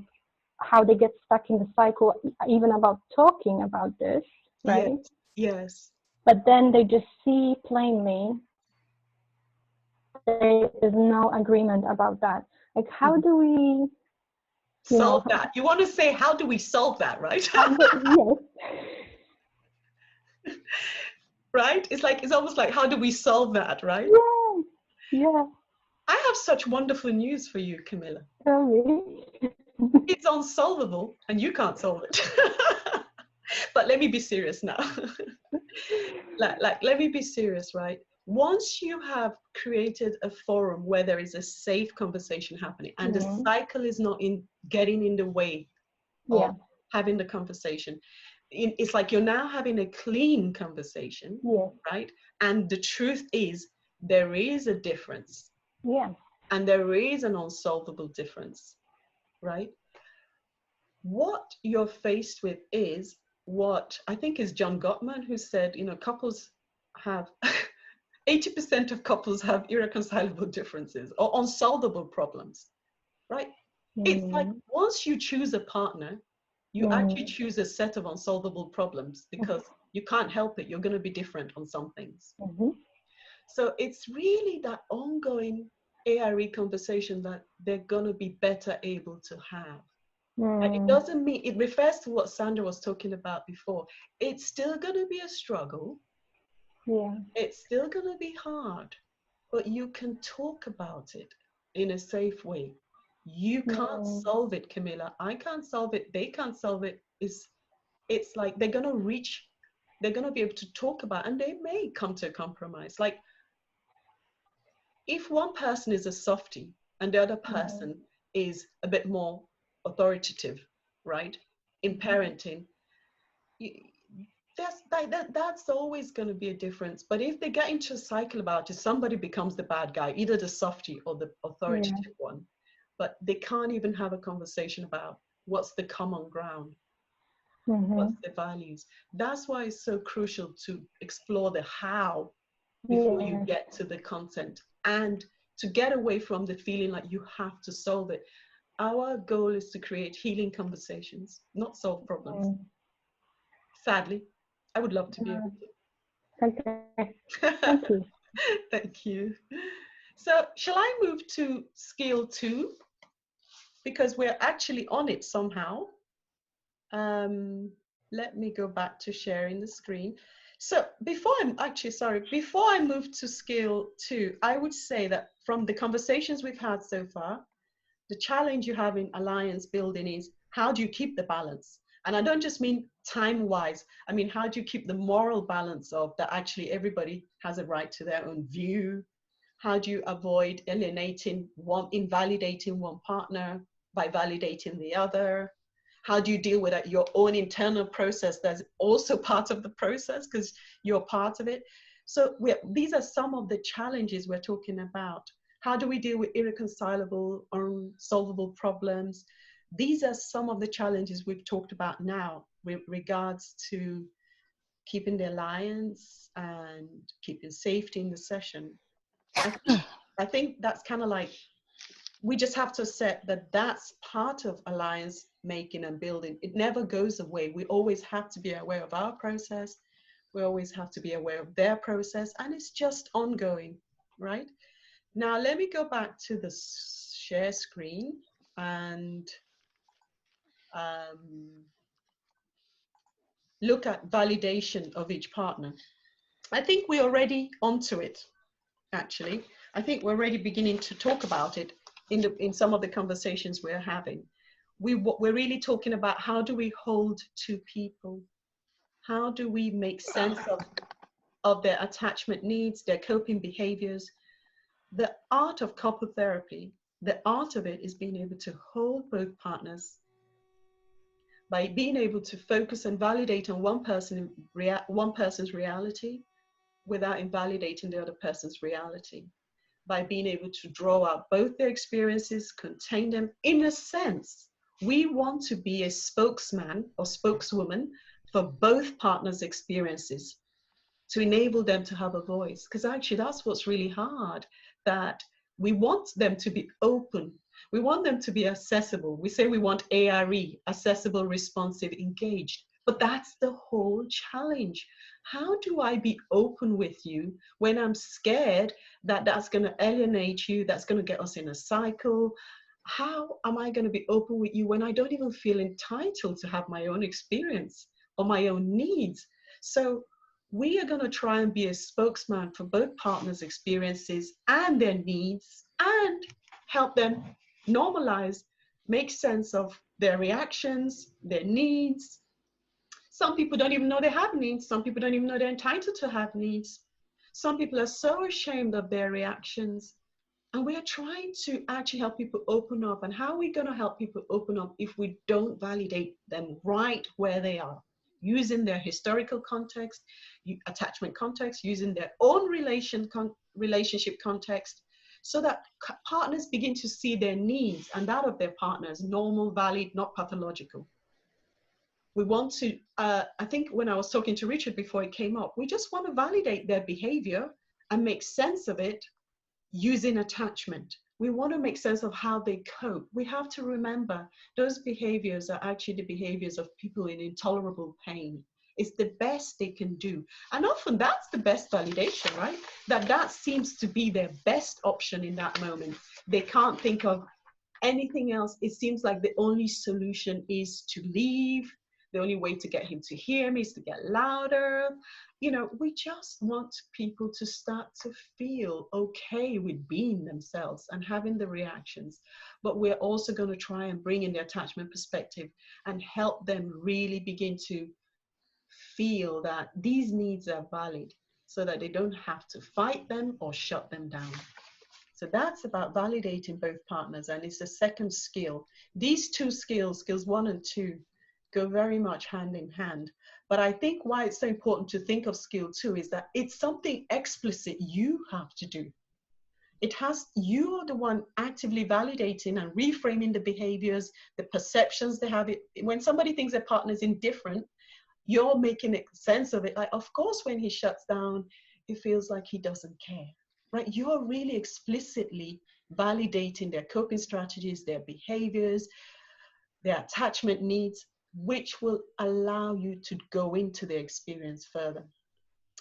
how they get stuck in the cycle, even about talking about this, right? Yes. But then they just see plainly there is no agreement about that. Like, how do we solve that? You want to say, how do we solve that, right? Yes. Right? It's almost like, how do we solve that, right? Yeah. I have such wonderful news for you, Camilla. Oh, really? It's unsolvable, and you can't solve it. But let me be serious now. Let me be serious, right? Once you have created a forum where there is a safe conversation happening, and the cycle is not getting in the way of having the conversation, it's like you're now having a clean conversation, right? And the truth is, there is a difference. And there is an unsolvable difference, right? What you're faced with is what I think is John Gottman, who said, couples have 80% of couples have irreconcilable differences or unsolvable problems, right? It's like once you choose a partner, you actually choose a set of unsolvable problems, because you can't help it. You're going to be different on some things. So it's really that ongoing ARE conversation that they're going to be better able to have. And it doesn't mean, it refers to what Sandra was talking about before. It's still going to be a struggle. Yeah. It's still going to be hard, but you can talk about it in a safe way. You can't solve it, Camilla. I can't solve it. They can't solve it. It's like they're going to be able to talk about, and they may come to a compromise. Like, if one person is a softie and the other person is a bit more authoritative, right, in parenting, that's always going to be a difference. But if they get into a cycle about it, somebody becomes the bad guy, either the softie or the authoritative one, but they can't even have a conversation about what's the common ground, what's the values. That's why it's so crucial to explore the how before you get to the content, and to get away from the feeling like you have to solve it. Our goal is to create healing conversations, not solve problems. Sadly, I would love to be able to. Okay. Thank you. Thank you. So shall I move to skill 2? Because we're actually on it somehow. Let me go back to sharing the screen. So before I move to skill 2, I would say that from the conversations we've had so far, the challenge you have in alliance building is, how do you keep the balance? And I don't just mean time-wise. I mean, how do you keep the moral balance of that actually everybody has a right to their own view? How do you avoid invalidating one partner by validating the other? How do you deal with your own internal process that's also part of the process because you're part of it? So these are some of the challenges we're talking about. How do we deal with irreconcilable, unsolvable problems? These are some of the challenges we've talked about now with regards to keeping the alliance and keeping safety in the session. I think that's kind of like, we just have to accept that that's part of alliance making and building. It never goes away. We always have to be aware of our process. We always have to be aware of their process, and it's just ongoing, right? Now, let me go back to the share screen and look at validation of each partner. I think we're already onto it, actually. I think we're already beginning to talk about it in some of the conversations we're having. We're really talking about, how do we hold two people? How do we make sense of their attachment needs, their coping behaviors? The art of couple therapy, the art of it is being able to hold both partners by being able to focus and validate on one person's reality without invalidating the other person's reality, by being able to draw out both their experiences, contain them. In a sense, we want to be a spokesman or spokeswoman for both partners' experiences to enable them to have a voice. Because actually that's what's really hard, that we want them to be open. We want them to be accessible. We say we want ARE, accessible, responsive, engaged. But that's the whole challenge. How do I be open with you when I'm scared that that's going to alienate you, that's going to get us in a cycle? How am I going to be open with you when I don't even feel entitled to have my own experience or my own needs? So we are going to try and be a spokesman for both partners' experiences and their needs, and help them normalize, make sense of their reactions, their needs. Some people don't even know they have needs. Some people don't even know they're entitled to have needs. Some people are so ashamed of their reactions. And we're trying to actually help people open up. And how are we going to help people open up if we don't validate them right where they are, using their historical context, attachment context, using their own relationship context, so that partners begin to see their needs and that of their partners normal, valid, not pathological. We want to, I think when I was talking to Richard before it came up, we just want to validate their behavior and make sense of it using attachment. we want to make sense of how they cope. We have to remember those behaviors are actually the behaviors of people in intolerable pain. It's the best they can do. And often that's the best validation, right? That seems to be their best option in that moment. They can't think of anything else. It seems like the only solution is to leave. The only way to get him to hear me is to get louder. You know, we just want people to start to feel okay with being themselves and having the reactions. But we're also going to try and bring in the attachment perspective and help them really begin to feel that these needs are valid so that they don't have to fight them or shut them down. So that's about validating both partners, and it's a second skill. These two skills, skills 1 and 2, go very much hand in hand. But I think why it's so important to think of skill 2 is that it's something explicit you have to do. It has, you are the one actively validating and reframing the behaviors, the perceptions they have. When somebody thinks their partner is indifferent, you're making sense of it. Like, of course, when he shuts down, it feels like he doesn't care. Right? You're really explicitly validating their coping strategies, their behaviors, their attachment needs, which will allow you to go into the experience further.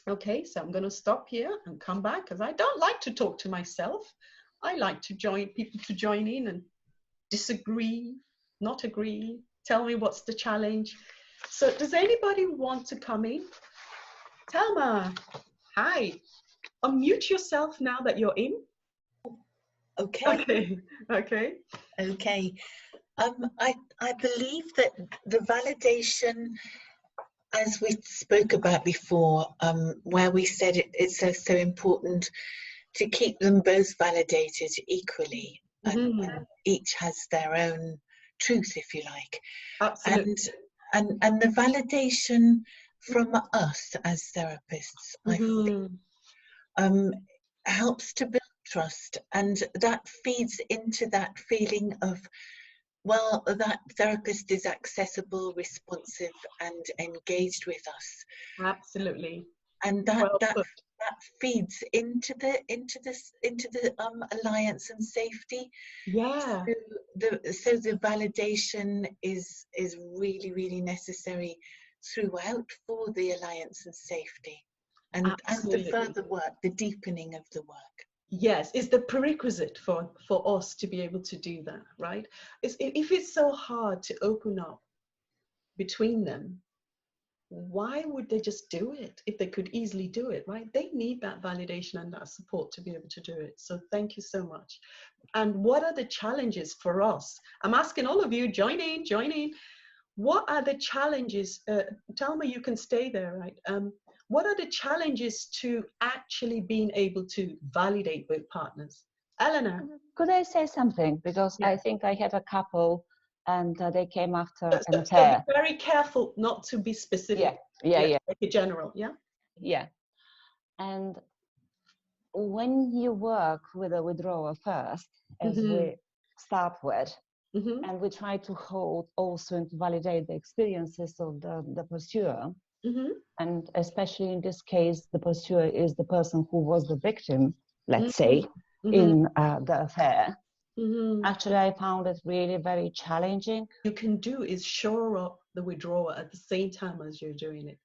Okay, so I'm going to stop here and come back because I don't like to talk to myself. I like to join people to join in and disagree, not agree, tell me what's the challenge. So does anybody want to come in? Thelma, hi. Unmute yourself now that you're in. Okay. Okay. Okay. I believe that the validation, as we spoke about before, where we said it's so important to keep them both validated equally, and each has their own truth, if you like. Absolutely. And the validation from us as therapists, I think, helps to build trust, and that feeds into that feeling of, well, that therapist is accessible, responsive, and engaged with us. Absolutely. And that feeds into the alliance and safety. Yeah. So the validation is really, really necessary throughout for the alliance and safety. And the further work, the deepening of the work. Yes, it's the prerequisite for us to be able to do that, right? If it's so hard to open up between them, why would they just do it if they could easily do it, right? They need that validation and that support to be able to do it. So thank you so much. And what are the challenges for us? I'm asking all of you, join in. What are the challenges? Tell me, you can stay there, right? What are the challenges to actually being able to validate both partners? Eleanor? Could I say something? Because I think I had a couple and they came after an affair. Be very careful not to be specific. Yeah. Like general, yeah? Yeah. And when you work with a withdrawal first, as we start with, and we try to hold also and to validate the experiences of the pursuer, and especially in this case, the pursuer is the person who was the victim, let's say, in the affair. Actually, I found it really very challenging. You can do is shore up the withdrawal at the same time as you're doing it.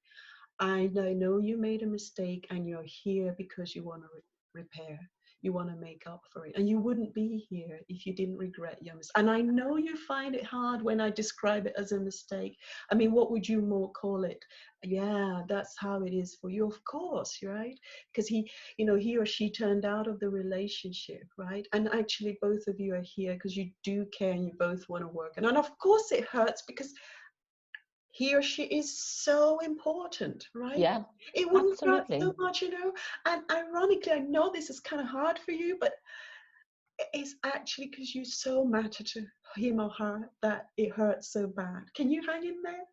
I know you made a mistake and you're here because you want to repair. You want to make up for it. And you wouldn't be here if you didn't regret your mistake. And I know you find it hard when I describe it as a mistake. I mean, what would you more call it? Yeah, that's how it is for you, of course, right? Because he or she turned out of the relationship, right? And actually both of you are here because you do care and you both want to work. And of course it hurts because he or she is so important, right? Yeah, it wouldn't hurt so much, and ironically, I know this is kind of hard for you, but it's actually because you so matter to him or her that it hurts so bad. Can you hang in there,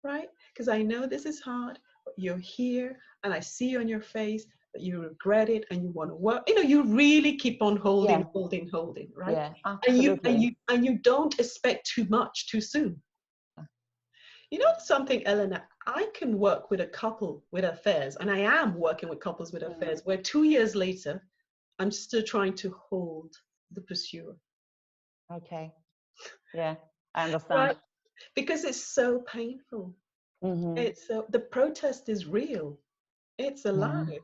right? Because I know this is hard, but you're here and I see on your face that you regret it and you want to work. You really keep on holding, right? Yeah, absolutely. And you don't expect too much too soon. You know something, Eleanor, I can work with a couple with affairs, and I am working with couples with affairs, where 2 years later, I'm still trying to hold the pursuer. Okay. Yeah, I understand. Right? Because it's so painful. It's the protest is real. It's alive.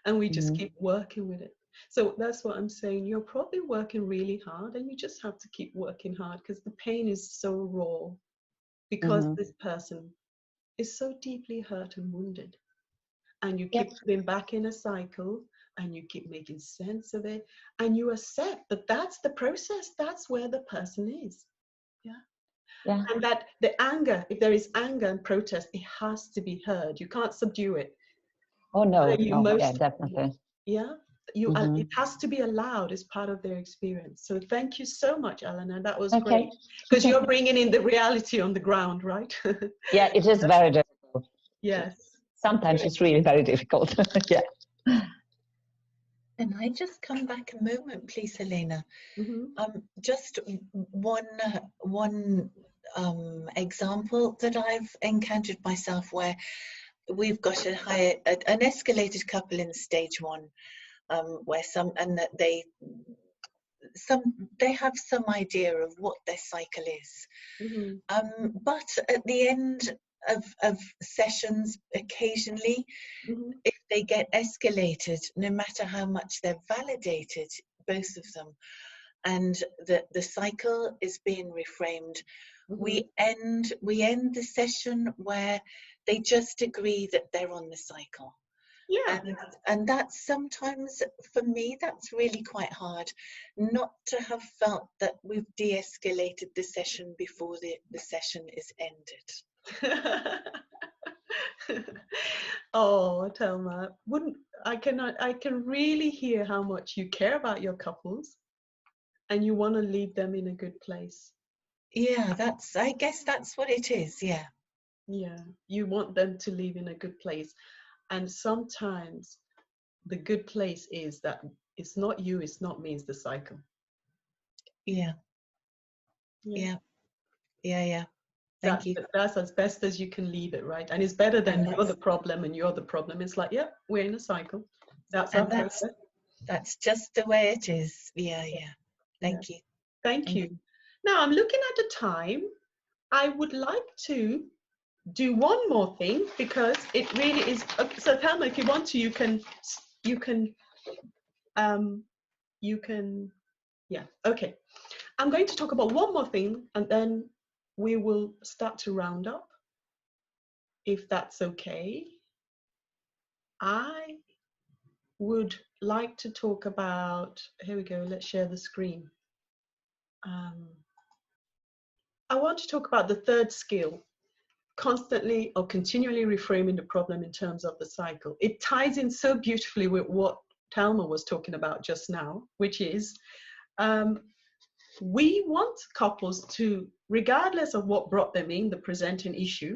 And we just keep working with it. So that's what I'm saying. You're probably working really hard, and you just have to keep working hard because the pain is so raw, because this person is so deeply hurt and wounded. And you keep putting back in a cycle, and you keep making sense of it, and you accept that that's the process. That's where the person is. Yeah. And that the anger, if there is anger and protest, it has to be heard. You can't subdue it. Oh no, no, yeah, definitely. Yeah, it has to be allowed as part of their experience. So thank you so much, Eleanor. That was great, because you're bringing in the reality on the ground, right? Yeah, it is very difficult. Yes. Sometimes it's really very difficult. Yeah. Can I just come back a moment, please, Helena? Just one example that I've encountered myself, where we've got an escalated couple in stage 1, where they have some idea of what their cycle is, but at the end of sessions, occasionally, if they get escalated, no matter how much they're validated, both of them, and the cycle is being reframed, we end the session where they just agree that they're on the cycle. Yeah. And that's sometimes, for me, that's really quite hard, not to have felt that we've de-escalated the session before the session is ended. Oh, Thelma, I can really hear how much you care about your couples, and you want to leave them in a good place. Yeah, I guess that's what it is. Yeah. Yeah, you want them to live in a good place. And sometimes the good place is that it's not you, it's not me, it's the cycle. Yeah. Yeah. Yeah. Yeah. Thank you. That's as best as you can leave it, right? And it's better than you're the problem and you're the problem. It's like, yeah, we're in a cycle. That's our process. That's just the way it is. Yeah, yeah. Thank you. Thank you. Now I'm looking at the time. I would like to do one more thing, because it really is. So Thelma, if you want to, you can. Yeah. Okay. I'm going to talk about one more thing, and then we will start to round up, if that's okay. I would like to talk about, here we go, let's share the screen. I want to talk about the third skill, constantly or continually reframing the problem in terms of the cycle. It ties in so beautifully with what Thelma was talking about just now, which is we want couples to, regardless of what brought them in, the presenting issue,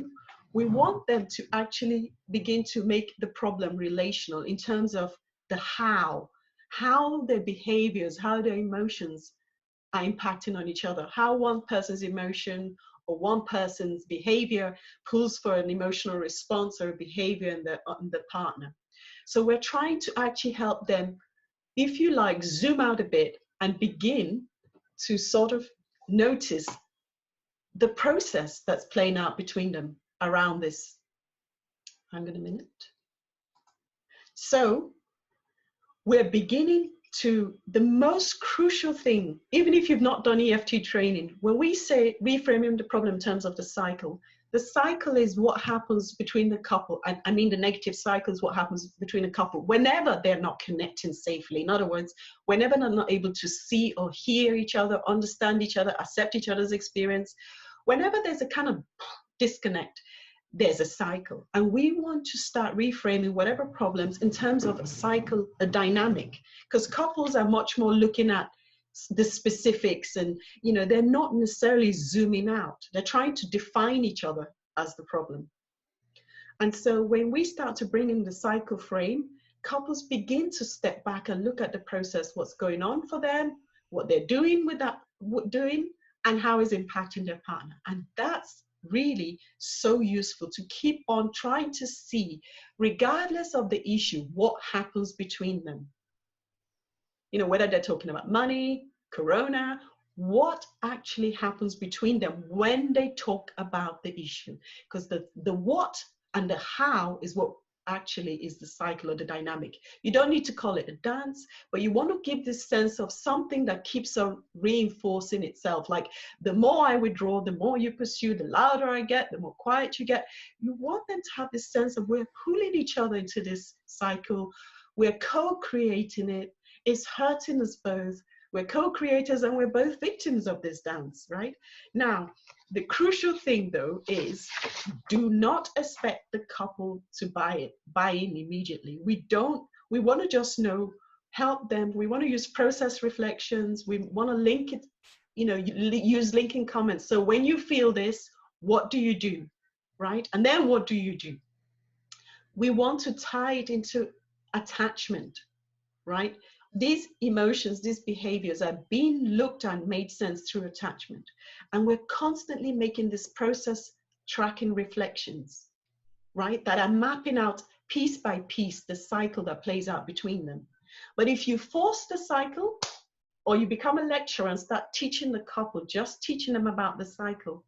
we want them to actually begin to make the problem relational in terms of the how their behaviors, how their emotions are impacting on each other, how one person's emotion or one person's behavior pulls for an emotional response or a behavior in the partner. So we're trying to actually help them, if you like, zoom out a bit and begin to sort of notice the process that's playing out between them around this. Hang on a minute. So we're beginning to, the most crucial thing, even if you've not done EFT training, when we say reframing the problem in terms of the cycle is what happens between the couple, and I mean the negative cycle is what happens between a couple whenever they're not connecting safely. In other words, whenever they're not able to see or hear each other, understand each other, accept each other's experience, whenever there's a kind of disconnect, there's a cycle. And we want to start reframing whatever problems in terms of a cycle, a dynamic, because couples are much more looking at the specifics, and they're not necessarily zooming out. They're trying to define each other as the problem. And so when we start to bring in the cycle frame, couples begin to step back and look at the process, what's going on for them, what they're doing with that, and how it's impacting their partner. And that's really so useful to keep on trying to see, regardless of the issue, what happens between them. Whether they're talking about money, corona, what actually happens between them when they talk about the issue. Because the what and the how is what actually is the cycle or the dynamic. You don't need to call it a dance, but you want to give this sense of something that keeps on reinforcing itself. Like the more I withdraw, the more you pursue, the louder I get, the more quiet you get. You want them to have this sense of we're pulling each other into this cycle. We're co-creating it. It's hurting us both. We're co-creators and we're both victims of this dance, right? Now, the crucial thing though is do not expect the couple to buy in immediately. We want to just help them. We want to use process reflections. We want to link it, use linking comments. So when you feel this, what do you do, right? And then what do you do? We want to tie it into attachment, right? These emotions, these behaviors are being looked at and made sense through attachment. And we're constantly making this process tracking reflections, right? That are mapping out piece by piece the cycle that plays out between them. But if you force the cycle, or you become a lecturer and start teaching the couple, just teaching them about the cycle,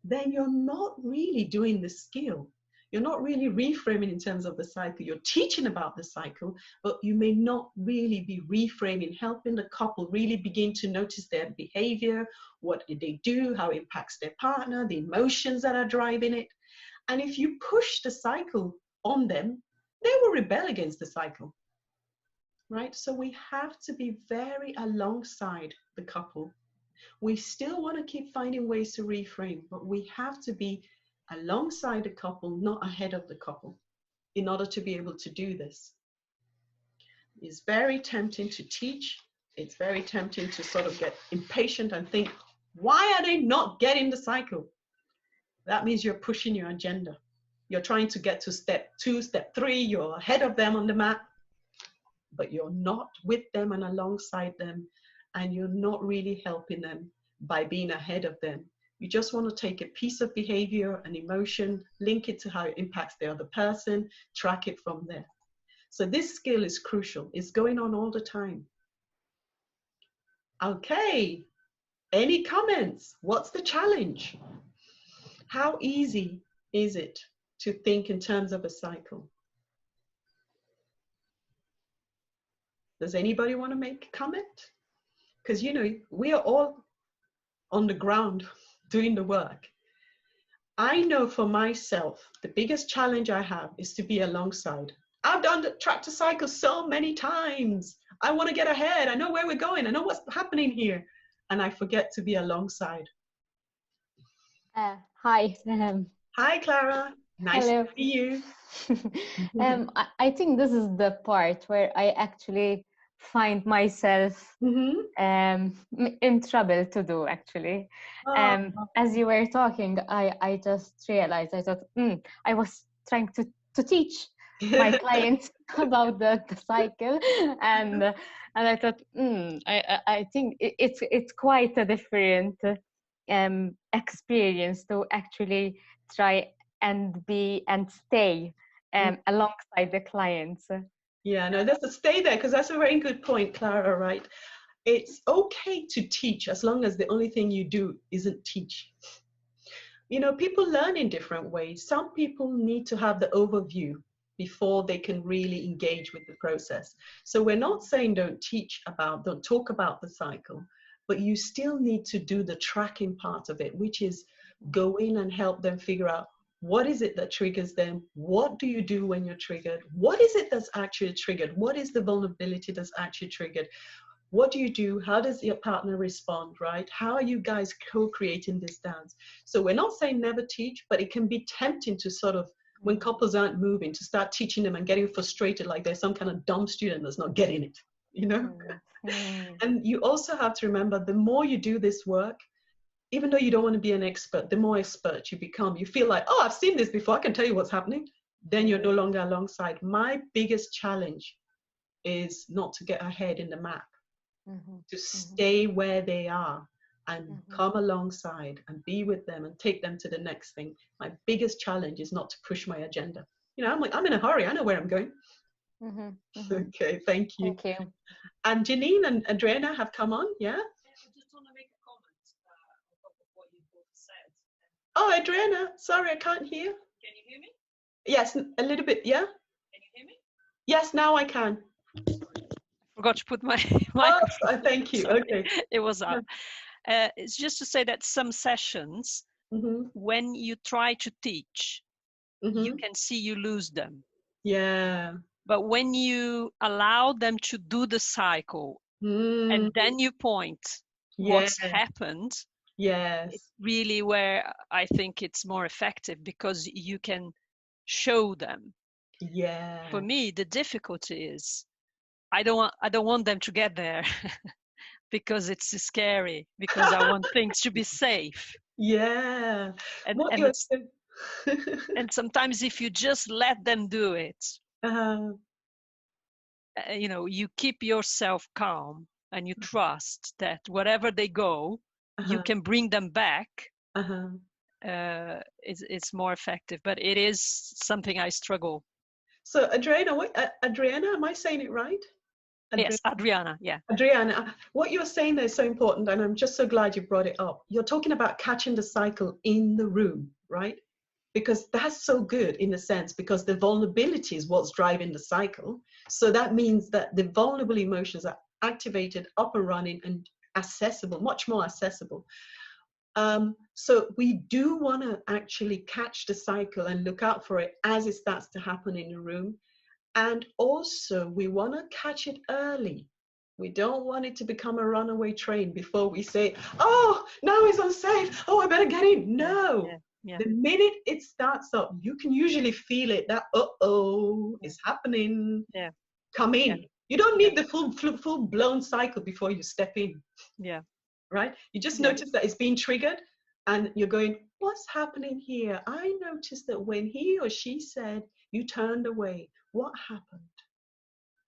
then you're not really doing the skill. You're not really reframing in terms of the cycle. You're teaching about the cycle, but you may not really be reframing, helping the couple really begin to notice their behavior, what did they do, how it impacts their partner, the emotions that are driving it. And if you push the cycle on them, they will rebel against the cycle, right? So we have to be very alongside the couple. We still want to keep finding ways to reframe, but we have to be alongside the couple, not ahead of the couple, in order to be able to do this. It's very tempting to teach. It's very tempting to sort of get impatient and think, why are they not getting the cycle? That means you're pushing your agenda. You're trying to get to step 2, step 3, you're ahead of them on the map, but you're not with them and alongside them, and you're not really helping them by being ahead of them. You just want to take a piece of behavior, an emotion, link it to how it impacts the other person, track it from there. So this skill is crucial. It's going on all the time. Okay, any comments? What's the challenge? How easy is it to think in terms of a cycle? Does anybody want to make a comment? Because, we are all on the ground doing the work. I know for myself, the biggest challenge I have is to be alongside. I've done the tractor cycle so many times. I want to get ahead. I know where we're going. I know what's happening here. And I forget to be alongside. Hi. Hi, Clara. Nice Hello. to see you. I think this is the part where I actually find myself in trouble to do, actually. As you were talking, I just realized, I thought, I was trying to teach my clients about the cycle, and I thought, I think it's quite a different experience to actually try and be and stay alongside the clients. Yeah, no, there's a stay there, because that's a very good point, Clara, right? It's okay to teach as long as the only thing you do isn't teach. People learn in different ways. Some people need to have the overview before they can really engage with the process. So we're not saying don't talk about the cycle, but you still need to do the tracking part of it, which is go in and help them figure out, what is it that triggers them? What do you do when you're triggered? What is it that's actually triggered? What is the vulnerability that's actually triggered? What do you do? How does your partner respond, right? How are you guys co-creating this dance? So we're not saying never teach, but it can be tempting to sort of, when couples aren't moving, to start teaching them and getting frustrated like they're some kind of dumb student that's not getting it, And you also have to remember, the more you do this work, even though you don't want to be an expert, the more expert you become. You feel like, oh, I've seen this before, I can tell you what's happening. Then you're no longer alongside. My biggest challenge is not to get ahead in the map, to stay where they are and come alongside and be with them and take them to the next thing. My biggest challenge is not to push my agenda. I'm in a hurry. I know where I'm going. Okay, thank you. Thank you. And Janine and Adriana have come on, yeah? Oh, Adriana, sorry, I can't hear. Can you hear me? Yes, a little bit, yeah? Can you hear me? Yes, now I can. Forgot to put my microphone. Oh, thank you. Sorry. Okay. It was up. It's just to say that some sessions, when you try to teach, you can see you lose them. Yeah. But when you allow them to do the cycle and then you point what's happened, it's really where I think it's more effective, because you can show them. Yeah. For me, the difficulty is I don't want them to get there because it's scary, because I want things to be safe. Yeah. And sometimes if you just let them do it, you know, you keep yourself calm and you trust that wherever they go, you can bring them back. It's more effective, but it is something I struggle. So Adriana, Adriana, am I saying it right? Yes, Adriana, yeah. Adriana, what you're saying there is so important, and I'm just so glad you brought it up. You're talking about catching the cycle in the room, right? Because that's so good in a sense, because the vulnerability is what's driving the cycle. So that means that the vulnerable emotions are activated, up and running, and accessible, much more accessible. So we do want to actually catch the cycle and look out for it as it starts to happen in the room. And also we want to catch it early. We don't want it to become a runaway train before we say, oh, now it's unsafe. Oh, I better get in. No. Yeah. The minute it starts up, you can usually feel it, that, uh-oh, it's happening. Yeah. Come in. Yeah. You don't need the full-blown cycle before you step in. Yeah. Right? You just notice that it's being triggered and you're going, what's happening here? I noticed that when he or she said you turned away, what happened?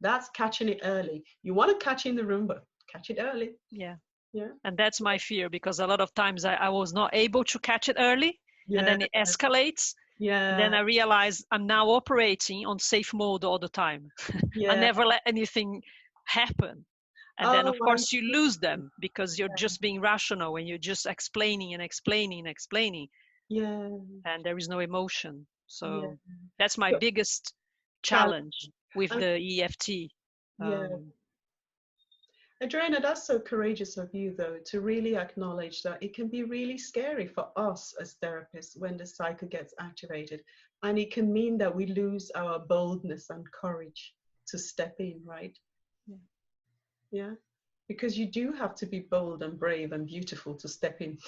That's catching it early. You want to catch in the room, but catch it early. Yeah. Yeah. And that's my fear, because a lot of times I was not able to catch it early. And then it escalates. Yeah. And then I realize I'm now operating on safe mode all the time. Yeah. I never let anything happen. And then, of course, you lose them because you're just being rational and you're just explaining and explaining and explaining. Yeah. And there is no emotion. So that's my biggest challenge with the EFT. Adriana, that's so courageous of you, though, to really acknowledge that it can be really scary for us as therapists when the cycle gets activated. And it can mean that we lose our boldness and courage to step in, right? Yeah. Because you do have to be bold and brave and beautiful to step in.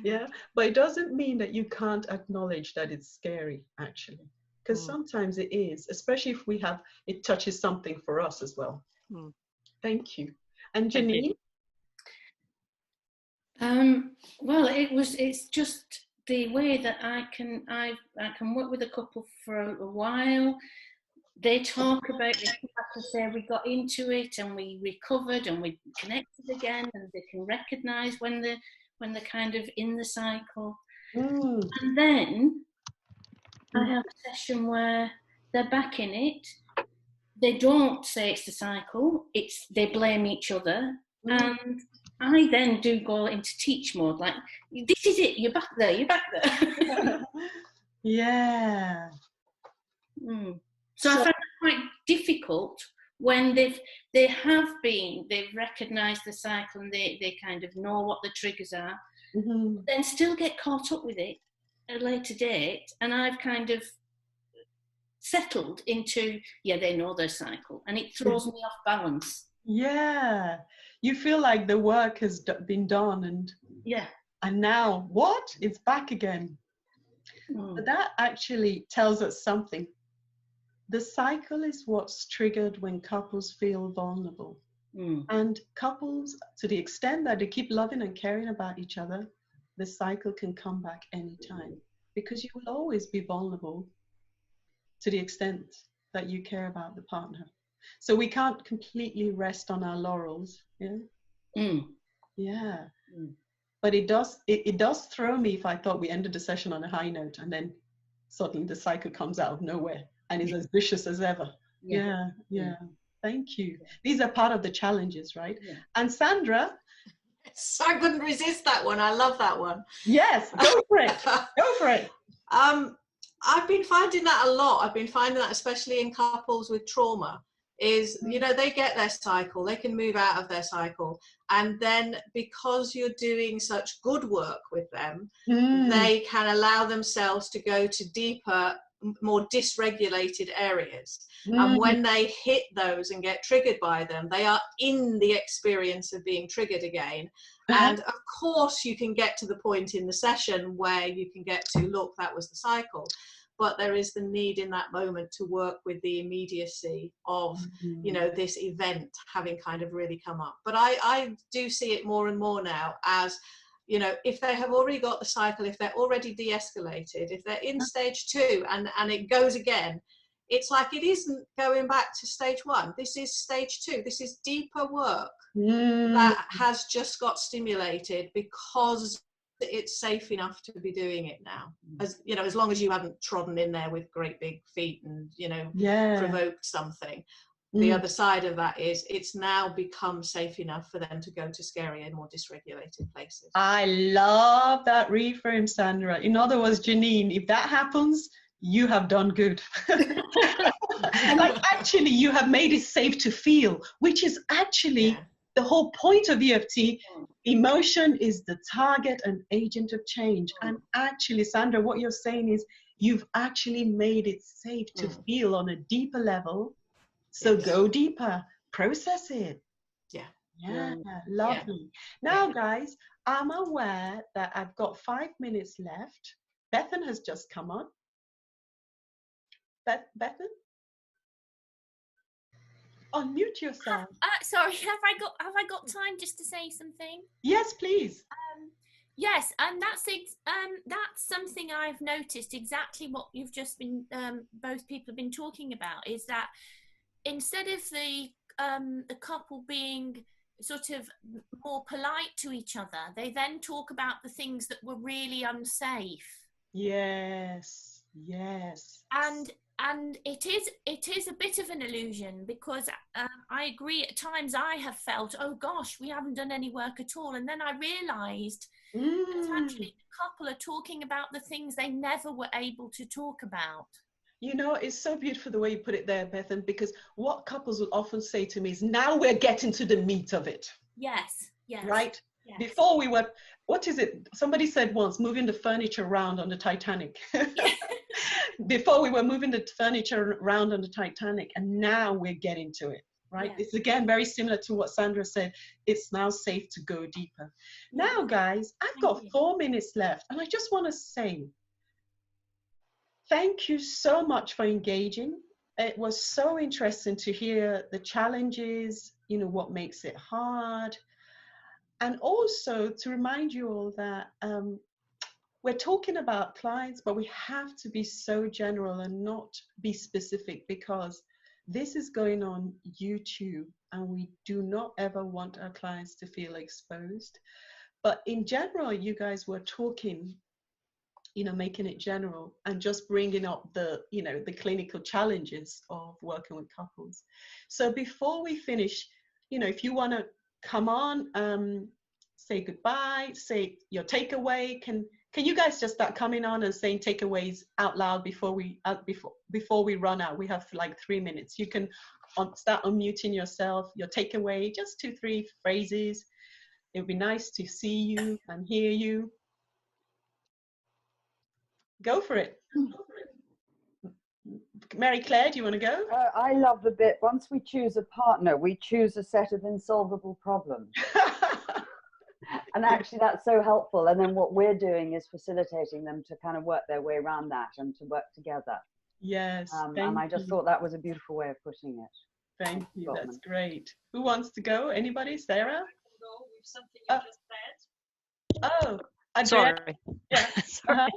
Yeah. But it doesn't mean that you can't acknowledge that it's scary, actually. Because sometimes it is, especially if it touches something for us as well. Thank you. And Janine? Well, it's just the way that I can work with a couple for a while. They talk about it, like I say, we got into it and we recovered and we connected again, and they can recognise when they're kind of in the cycle. And then I have a session where they're back in it. They don't say it's the cycle, they blame each other. And I then do go into teach mode, like, this is it, you're back there. Yeah. So I find it quite difficult when they've recognised the cycle and they kind of know what the triggers are, then still get caught up with it at a later date, and I've kind of settled into, they know their cycle, and it throws me off balance. Yeah. You feel like the work has been done and now what? It's back again. But that actually tells us something. The cycle is what's triggered when couples feel vulnerable. And couples, to the extent that they keep loving and caring about each other, the cycle can come back anytime, because you will always be vulnerable to the extent that you care about the partner. So we can't completely rest on our laurels. But it does throw me if I thought we ended the session on a high note and then suddenly the cycle comes out of nowhere and is as vicious as ever. Thank you. These are part of the challenges, right? And Sandra, Yes, I couldn't resist that one. I love that one. Yes, go for it. Go for it. I've been finding that a lot. I've been finding that especially in couples with trauma is, you know, they get their cycle, they can move out of their cycle. And then because you're doing such good work with them, they can allow themselves to go to deeper, more dysregulated areas. And when they hit those and get triggered by them, they are in the experience of being triggered again. And of course you can get to the point in the session where you can get to, look, that was the cycle. But there is the need in that moment to work with the immediacy of, you know, this event having kind of really come up. But I do see it more and more now as, you know, if they have already got the cycle, if they're already de-escalated, if they're in stage 2 and it goes again, it's like it isn't going back to stage 1. This is stage 2. This is deeper work that has just got stimulated because it's safe enough to be doing it now. As you know, as long as you haven't trodden in there with great big feet and, you know, provoked something. The other side of that is it's now become safe enough for them to go to scarier and more dysregulated places. I love that reframe, Sandra. In other words, Janine, if that happens, you have done good. Like, actually, you have made it safe to feel, which is actually the whole point of EFT. Emotion is the target and agent of change. And actually, Sandra, what you're saying is you've actually made it safe to feel on a deeper level. So go deeper, process it. Yeah, lovely. Now, guys, I'm aware that I've got 5 minutes left. Bethan has just come on. Bethan? Unmute yourself. Sorry, have I got time just to say something? Yes, please. Yes, and that's something I've noticed, exactly what you've just been both people have been talking about, is that instead of the couple being sort of more polite to each other, they then talk about the things that were really unsafe. Yes. And it is a bit of an illusion, because I agree, at times I have felt, oh gosh, we haven't done any work at all, and then I realised that actually the couple are talking about the things they never were able to talk about. You know, it's so beautiful the way you put it there, Bethan, because what couples will often say to me is, now we're getting to the meat of it. Yes. Right? Yes. Before we were, what is it? Somebody said once, moving the furniture around on the Titanic. Before we were moving the furniture around on the Titanic, and now we're getting to it, right? It's again very similar to what Sandra said. It's now safe to go deeper. Now, guys, I've got 4 minutes left, and I just want to say, thank you so much for engaging. It was so interesting to hear the challenges, you know, what makes it hard. And also to remind you all that we're talking about clients, but we have to be so general and not be specific, because this is going on YouTube and we do not ever want our clients to feel exposed. But in general, you guys were talking, you know, making it general and just bringing up the, you know, the clinical challenges of working with couples. So before we finish, you know, if you want to come on, say goodbye, say your takeaway. Can you guys just start coming on and saying takeaways out loud before we run out? We have like 3 minutes. You can start unmuting yourself, your takeaway, just 2-3 phrases. It would be nice to see you and hear you. Go for it. Mary Claire, do you want to go? I love the bit, once we choose a partner, we choose a set of insolvable problems. And actually that's so helpful. And then what we're doing is facilitating them to kind of work their way around that and to work together. Yes. And I just thought that was a beautiful way of putting it. Thank you. That's great. Who wants to go? Anybody? Sarah? Go with something you just said. Oh, Andrea? Sorry. Yeah. Sorry.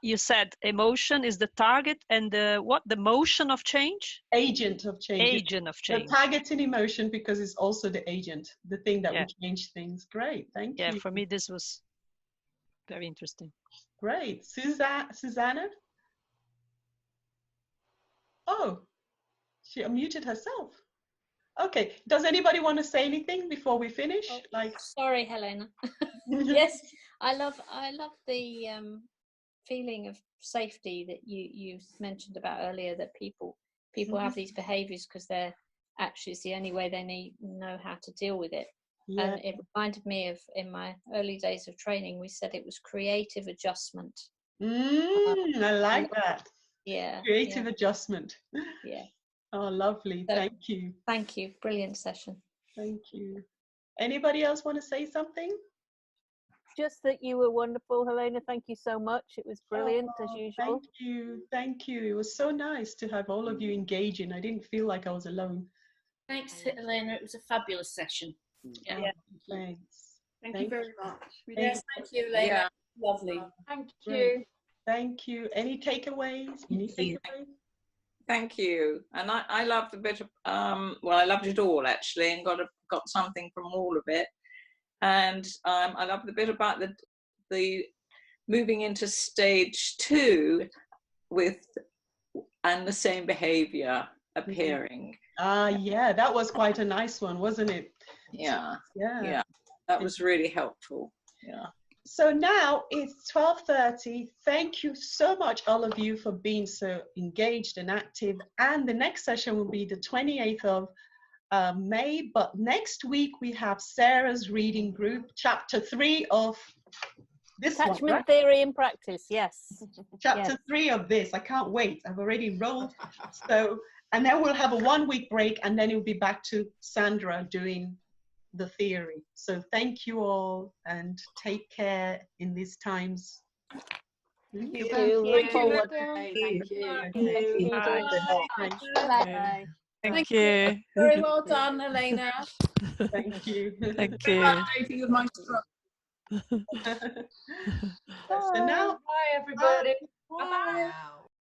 You said emotion is the target, and the motion of change? Agent of change. Agent of change. The targeting emotion, because it's also the agent, the thing that will change things. Great, thank you. Yeah, for me this was very interesting. Great. Susanna? Oh, she unmuted herself. Okay. Okay, does anybody want to say anything before we finish? Sorry, Helena. Yes, I love the feeling of safety that you mentioned about earlier, that people have these behaviors because they're actually, it's the only way they know how to deal with it. And it reminded me of, in my early days of training, we said it was creative adjustment. I like that. Yeah. Creative adjustment. Yeah. Oh, lovely. So, thank you. Thank you. Brilliant session. Thank you. Anybody else want to say something? Just that you were wonderful, Helena. Thank you so much. It was brilliant as usual. Thank you. Thank you. It was so nice to have all of you engaging. I didn't feel like I was alone. Thanks, Helena. It was a fabulous session. Yeah. Thanks. Thank you very much. Yes, thank you, Helena. Yeah. Lovely. Thank you. Thank you. Any takeaways? Thank you. And I loved a bit of, well, I loved it all actually, and got something from all of it. And I loved the bit about the moving into stage 2 and the same behavior appearing. Yeah, that was quite a nice one, wasn't it? Yeah. Yeah. That was really helpful. Yeah. So now it's 12:30. Thank you so much, all of you, for being so engaged and active. And the next session will be the 28th of May. But next week we have Sarah's reading group, chapter 3 of this Attachment one, right? theory in practice. Yes. Chapter 3 of this. I can't wait. I've already rolled. So, and then we'll have a 1-week break, and then it'll be back to Sandra doing the theory. So thank you all, and take care in these times. Thank you. Thank you. Bye. Thank you. Very well done, Helena. Thank you. Thank you. Congratulating with my struggle. So now, bye everybody. Bye.